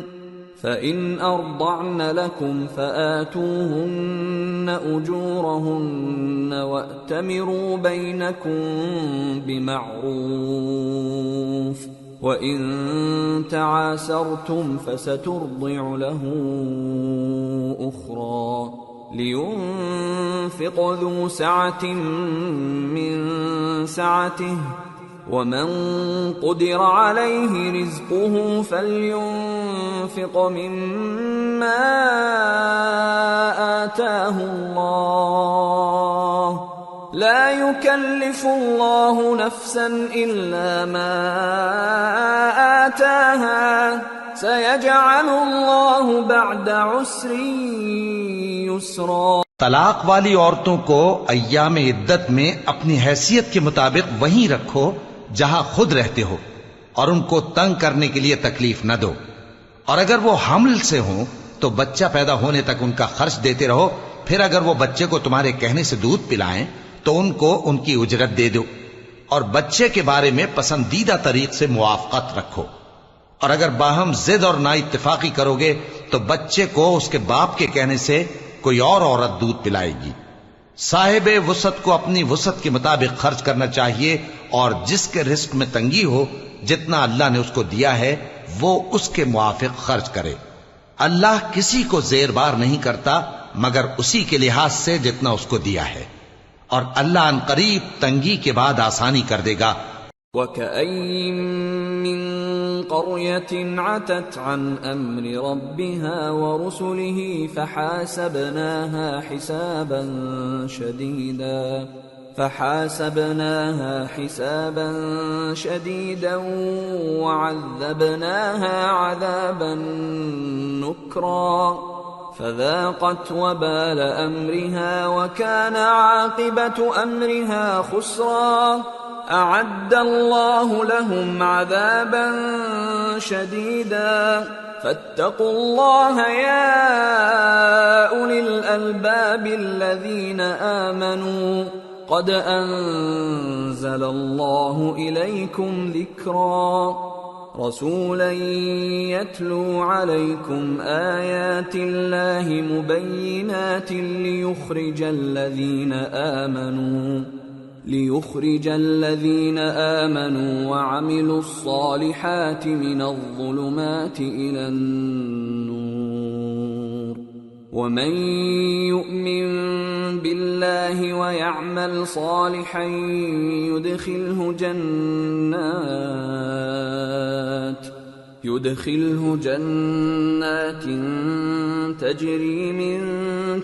فَإِنْ أَرْضَعْنَ لَكُمْ فَآتُوهُنَّ أُجُورَهُنَّ وَأْتَمِرُوا بَيْنَكُمْ بِمَعْرُوفٍ وَإِن تَعَاسَرْتُمْ فَسَتُرْضِعُ لَهُ أُخْرَى لِيُنْفِقْ ذُو سَعَةٍ مِّن سَعَتِهِ وَمَن قُدِرَ عَلَيْهِ رِزْقُهُ فَلْيُنْفِقْ مِمَّا آتَاهُ اللَّهُ لا يكلف الله نفسا إلا ما آتاها سيجعل الله بعد عسر يسرا۔ طلاق والی عورتوں کو ایام عدت میں اپنی حیثیت کے مطابق وہیں رکھو جہاں خود رہتے ہو، اور ان کو تنگ کرنے کے لیے تکلیف نہ دو، اور اگر وہ حمل سے ہوں تو بچہ پیدا ہونے تک ان کا خرچ دیتے رہو، پھر اگر وہ بچے کو تمہارے کہنے سے دودھ پلائیں تو ان کو ان کی اجرت دے دو، اور بچے کے بارے میں پسندیدہ طریق سے موافقت رکھو، اور اگر باہم ضد اور نا اتفاقی کرو گے تو بچے کو اس کے باپ کے کہنے سے کوئی اور عورت دودھ پلائے گی۔ صاحب وسعت کو اپنی وسعت کے مطابق خرچ کرنا چاہیے، اور جس کے رزق میں تنگی ہو جتنا اللہ نے اس کو دیا ہے وہ اس کے موافق خرچ کرے۔ اللہ کسی کو زیر بار نہیں کرتا مگر اسی کے لحاظ سے جتنا اس کو دیا ہے، اور اللہ ان قریب تنگی کے بعد آسانی کر دے گا۔ وَكَأَيٍّ مِّن قَرْيَةٍ عَتَتْ عَنْ أَمْرِ رَبِّهَا وَرُسُلِهِ فَحَاسَبْنَاهَا حِسَابًا شَدِيدًا وَعَذَّبْنَاهَا عَذَابًا نُكْرًا فذاقت وبال أمرها وكان عاقبة أمرها خسرا أعد الله لهم عذابا شديدا فاتقوا الله يا أولي الألباب الذين آمنوا قد أنزل الله إليكم ذكرا رسولا يتلو عليكم آيات الله مبينات ليخرج الذين آمنوا وعملوا الصالحات من الظلمات إلى النور ومن يؤمن بالله ويعمل صالحا يدخله جنات تجري من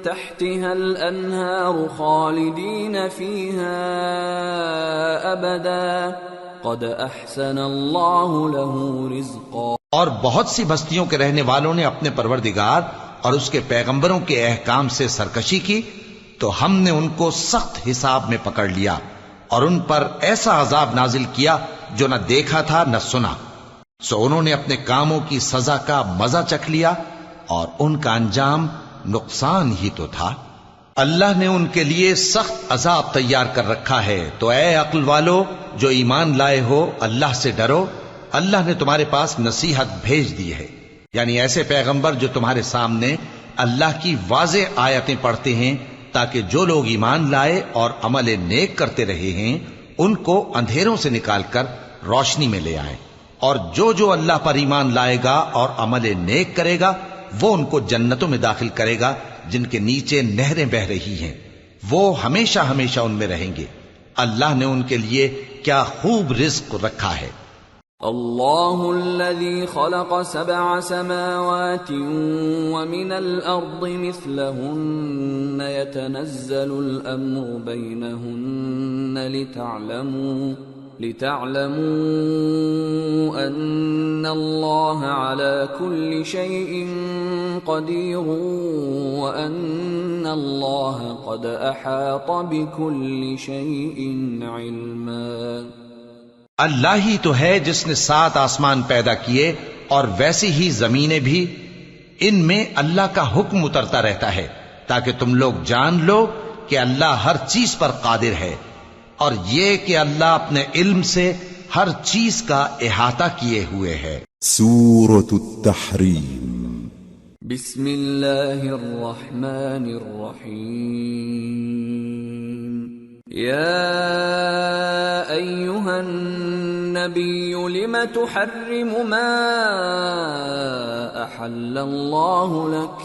تحتها الأنهار خالدين فيها أبدا قد أحسن الله له رزقا۔ اور بہت سی بستیوں کے رہنے والوں نے اپنے پروردگار اور اس کے پیغمبروں کے احکام سے سرکشی کی تو ہم نے ان کو سخت حساب میں پکڑ لیا اور ان پر ایسا عذاب نازل کیا جو نہ دیکھا تھا نہ سنا، سو انہوں نے اپنے کاموں کی سزا کا مزہ چکھ لیا اور ان کا انجام نقصان ہی تو تھا۔ اللہ نے ان کے لیے سخت عذاب تیار کر رکھا ہے، تو اے عقل والو جو ایمان لائے ہو اللہ سے ڈرو۔ اللہ نے تمہارے پاس نصیحت بھیج دی ہے، یعنی ایسے پیغمبر جو تمہارے سامنے اللہ کی واضح آیتیں پڑھتے ہیں تاکہ جو لوگ ایمان لائے اور عمل نیک کرتے رہے ہیں ان کو اندھیروں سے نکال کر روشنی میں لے آئیں، اور جو اللہ پر ایمان لائے گا اور عمل نیک کرے گا وہ ان کو جنتوں میں داخل کرے گا جن کے نیچے نہریں بہ رہی ہیں، وہ ہمیشہ ہمیشہ ان میں رہیں گے۔ اللہ نے ان کے لیے کیا خوب رزق رکھا ہے۔ اللہ الذي خلق 7 سماوات ومن الأرض مثلهن يتنزل الأمر بينهن لتعلموا أن الله على كل شيء قدير وأن الله قد أحاط بكل شيء علما۔ اللہ ہی تو ہے جس نے 7 آسمان پیدا کیے اور ویسی ہی زمینیں بھی، ان میں اللہ کا حکم اترتا رہتا ہے تاکہ تم لوگ جان لو کہ اللہ ہر چیز پر قادر ہے، اور یہ کہ اللہ اپنے علم سے ہر چیز کا احاطہ کیے ہوئے ہے۔ سورة التحریم۔ بسم اللہ الرحمن الرحیم۔ یا ایہا النبی لم تحرم ما احل اللہ لک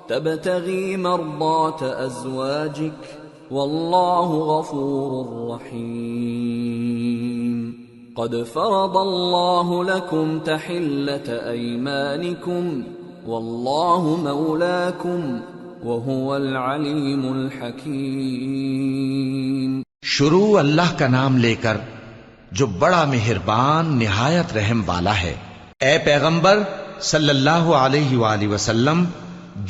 تبتغی مرضات ازواجک واللہ غفور رحیم۔ قد فرض اللہ لکم تحلة ایمانکم واللہ مولاکم وهو العلیم الحکیم۔ شروع اللہ کا نام لے کر جو بڑا مہربان نہایت رحم والا ہے۔ اے پیغمبر صلی اللہ علیہ وآلہ وسلم،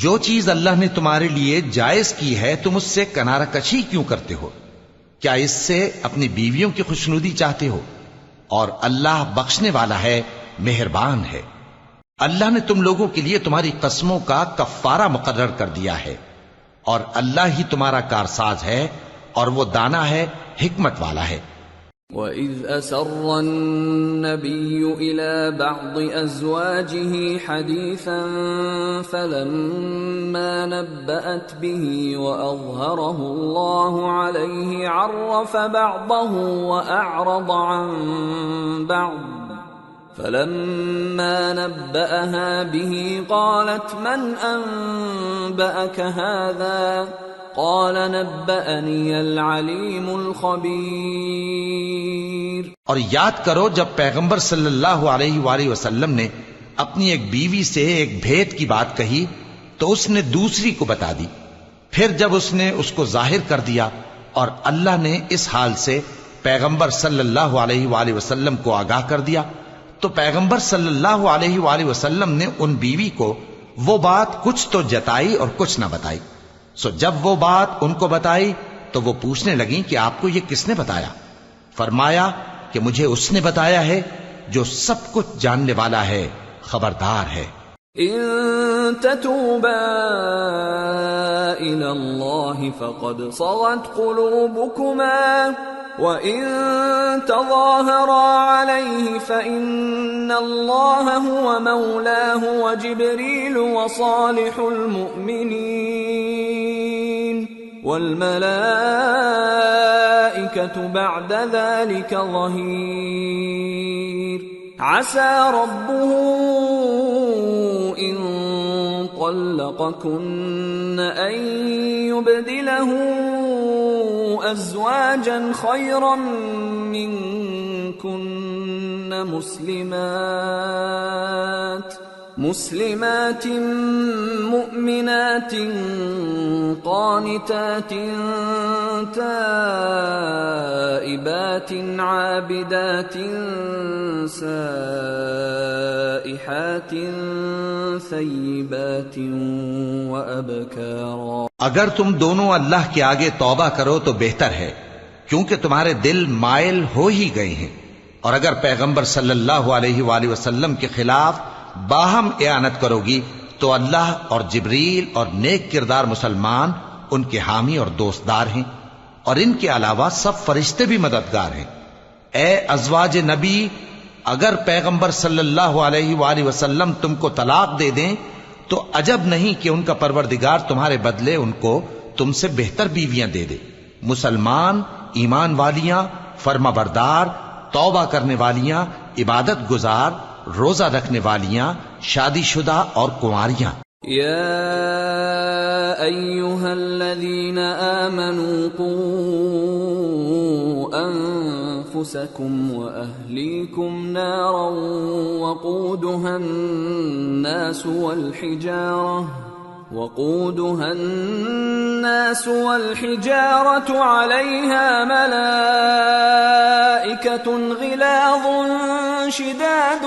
جو چیز اللہ نے تمہارے لیے جائز کی ہے تم اس سے کنارہ کشی کیوں کرتے ہو؟ کیا اس سے اپنی بیویوں کی خوشنودی چاہتے ہو؟ اور اللہ بخشنے والا ہے، مہربان ہے۔ اللہ نے تم لوگوں کے لیے تمہاری قسموں کا کفارہ مقرر کر دیا ہے، اور اللہ ہی تمہارا کارساز ہے اور وہ دانا ہے، حکمت والا ہے۔ وَإِذْ أَسَرَّ النَّبِيُّ إِلَى بَعْضِ أَزْوَاجِهِ حَدِيثًا فَلَمَّا نَبَّأَتْ بِهِ وَأَظْهَرَهُ اللَّهُ عَلَيْهِ عَرَّفَ بَعْضَهُ وَأَعْرَضَ عَنْ بَعْضٍ فَلَمَّا نَبَّأَهَا بِهِ قَالَتْ مَنْ أَنبَأَكَ هَذَا قال نبأني العليم الخبير۔ اور یاد کرو جب پیغمبر صلی اللہ علیہ وآلہ وسلم نے اپنی ایک بیوی سے ایک بھید کی بات کہی تو اس نے دوسری کو بتا دی، پھر جب اس نے اس کو ظاہر کر دیا اور اللہ نے اس حال سے پیغمبر صلی اللہ علیہ وآلہ وسلم کو آگاہ کر دیا تو پیغمبر صلی اللہ علیہ وآلہ وسلم نے ان بیوی کو وہ بات کچھ تو جتائی اور کچھ نہ بتائی۔ سو جب وہ بات ان کو بتائی تو وہ پوچھنے لگیں کہ آپ کو یہ کس نے بتایا؟ فرمایا کہ مجھے اس نے بتایا ہے جو سب کچھ جاننے والا ہے، خبردار ہے۔ ان تتوبا الى اللہ فقد صغت قلوبكما وَإِن تَظَاهَرَا عَلَيْهِ فَإِنَّ اللَّهَ هُوَ مَوْلَاهُ وَجِبْرِيلُ وَصَالِحُ الْمُؤْمِنِينَ وَالْمَلَائِكَةُ بَعْدَ ذَلِكَ ظَهِيرٌ عَسَى رَبُّهُ إِن طَلَّقَكُنَّ أَن يُبْدِلَهُ أزواجا خيرا منكن مسلمات مؤمنات قانتات تائبات عابدات سائحات ثیبات وأبکارا۔ اگر تم دونوں اللہ کے آگے توبہ کرو تو بہتر ہے، کیونکہ تمہارے دل مائل ہو ہی گئے ہیں، اور اگر پیغمبر صلی اللہ علیہ وآلہ وسلم کے خلاف باہم اعانت کرو گی تو اللہ اور جبریل اور نیک کردار مسلمان ان کے حامی اور دوستدار ہیں، اور ان کے علاوہ سب فرشتے بھی مددگار ہیں۔ اے ازواج نبی، اگر پیغمبر صلی اللہ علیہ وآلہ وسلم تم کو طلاق دے دیں تو عجب نہیں کہ ان کا پروردگار تمہارے بدلے ان کو تم سے بہتر بیویاں دے دے، مسلمان، ایمان والیاں، فرما بردار، توبہ کرنے والیاں، عبادت گزار، روزہ رکھنے والیاں، شادی شدہ اور کنواریاں۔ یا ایھا الذین آمنوا قوا انفسکم واہلیکم نارا وقودها الناس والحجارة عليها ملائكة غلاظ شداد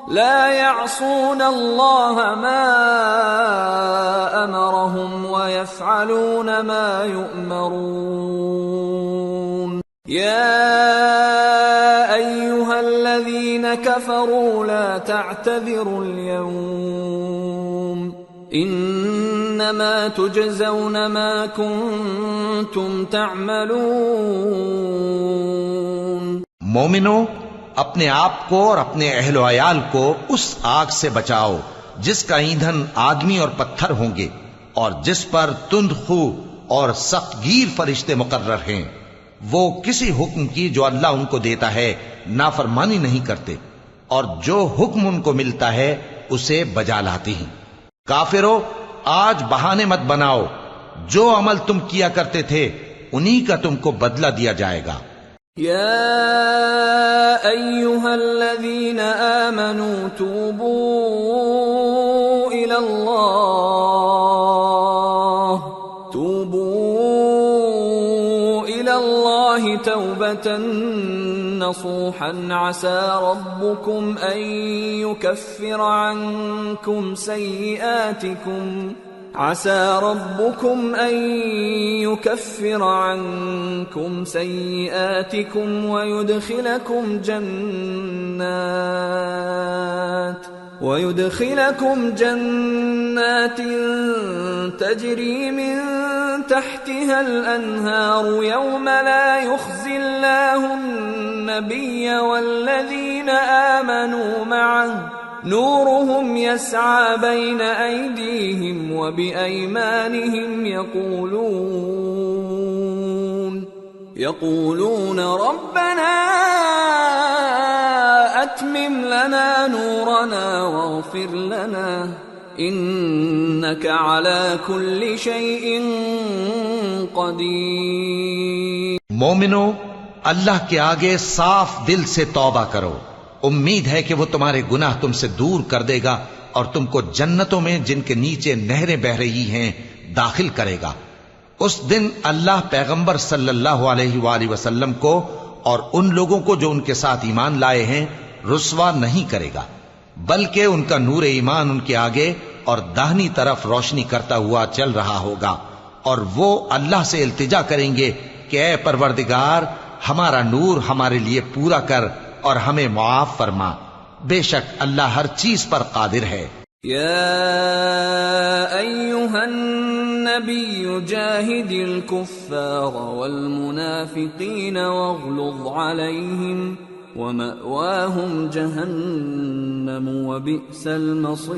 لا يعصون الله ما أمرهم ويفعلون ما يؤمرون۔ يا أيها الذين كفروا لا تعتذروا اليوم انما تجزون ما كنتم تعملون۔ مومنو، اپنے آپ کو اور اپنے اہل و عیال کو اس آگ سے بچاؤ جس کا ایندھن آدمی اور پتھر ہوں گے، اور جس پر تند خو اور سخت گیر فرشتے مقرر ہیں۔ وہ کسی حکم کی جو اللہ ان کو دیتا ہے نافرمانی نہیں کرتے، اور جو حکم ان کو ملتا ہے اسے بجا لاتے ہیں۔ کافرو، آج بہانے مت بناؤ، جو عمل تم کیا کرتے تھے انہی کا تم کو بدلہ دیا جائے گا۔ یا ایھا الذین آمنوا توبوا الی اللہ توبة نصوحا عسى ربكم أن يكفر عنكم سيئاتكم ويدخلكم جنات تجري من تحتها الأنهار يوم لا يخزي الله النبي والذين آمنوا معه نورهم يسعى بين أيديهم وبأيمانهم يقولون ربنا أتمم لنا نورنا واغفر لنا إنك على كل شيء قدير۔ مومنو، اللہ کے آگے صاف دل سے توبہ کرو، امید ہے کہ وہ تمہارے گناہ تم سے دور کر دے گا اور تم کو جنتوں میں جن کے نیچے نہریں بہ رہی ہیں داخل کرے گا۔ اس دن اللہ پیغمبر صلی اللہ علیہ وآلہ وسلم کو اور ان لوگوں کو جو ان کے ساتھ ایمان لائے ہیں رسوا نہیں کرے گا، بلکہ ان کا نور ایمان ان کے آگے اور داہنی طرف روشنی کرتا ہوا چل رہا ہوگا، اور وہ اللہ سے التجا کریں گے کہ اے پروردگار، ہمارا نور ہمارے لیے پورا کر اور ہمیں معاف فرما، بے شک اللہ ہر چیز پر قادر ہے۔ یا ایھا النبی جاہد الکفار والمنافقین واغلظ علیہم ومأواہم جہنم وبئس المصیر۔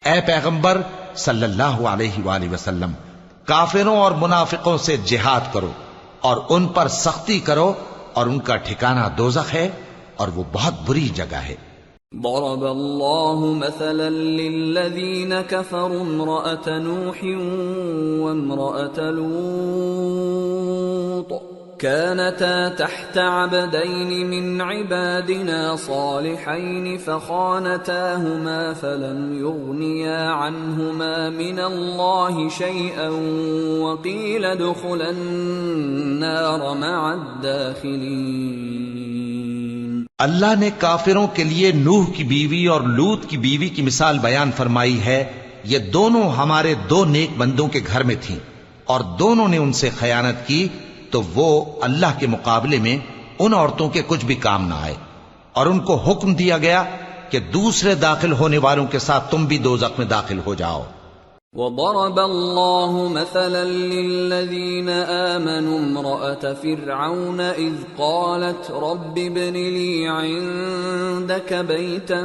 اے پیغمبر صلی اللہ علیہ وآلہ وسلم، کافروں اور منافقوں سے جہاد کرو اور ان پر سختی کرو، اور ان کا ٹھکانہ دوزخ ہے اور وہ بہت بری جگہ ہے۔ ضرب الله مثلا للذين كفروا امرأة نوح وامرأة لوط كانتا تحت عبدين من عبادنا صالحين فخانتاهما فلم يغنيا عنهما من الله شيئا وقيل ادخلا النار مع الداخلين. اللہ نے کافروں کے لیے نوح کی بیوی اور لوط کی بیوی کی مثال بیان فرمائی ہے. یہ دونوں ہمارے دو نیک بندوں کے گھر میں تھیں اور دونوں نے ان سے خیانت کی تو وہ اللہ کے مقابلے میں ان عورتوں کے کچھ بھی کام نہ آئے اور ان کو حکم دیا گیا کہ دوسرے داخل ہونے والوں کے ساتھ تم بھی دوزخ میں داخل ہو جاؤ. وضرب الله مثلا للذين آمنوا امرأة فرعون إذ قالت رب ابن لي عندك بيتا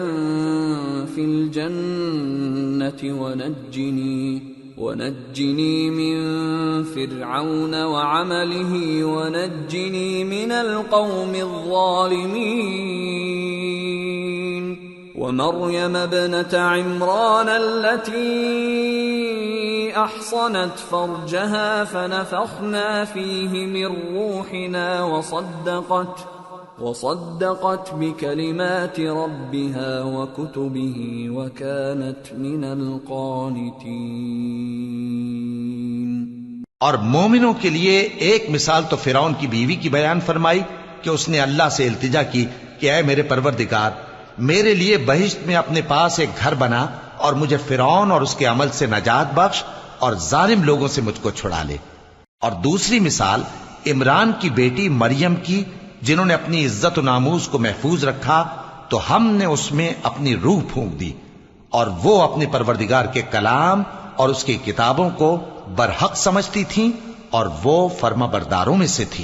في الجنة ونجني من فرعون وعمله ونجني من القوم الظالمين. ومريم ابنة عمران التي أحصنت فرجها فنفخنا فيه من روحنا وصدقت بكلمات ربها وكتبه وكانت من القانتين. اور مومنوں کے لیے ایک مثال تو فرعون کی بیوی کی بیان فرمائی کہ اس نے اللہ سے التجا کی کہ اے میرے پروردگار میرے لیے بہشت میں اپنے پاس ایک گھر بنا اور مجھے فرعون اور اس کے عمل سے نجات بخش اور ظالم لوگوں سے مجھ کو چھڑا لے. اور دوسری مثال عمران کی بیٹی مریم کی جنہوں نے اپنی عزت و ناموس کو محفوظ رکھا تو ہم نے اس میں اپنی روح پھونک دی اور وہ اپنے پروردگار کے کلام اور اس کی کتابوں کو برحق سمجھتی تھیں اور وہ فرما برداروں میں سے تھی.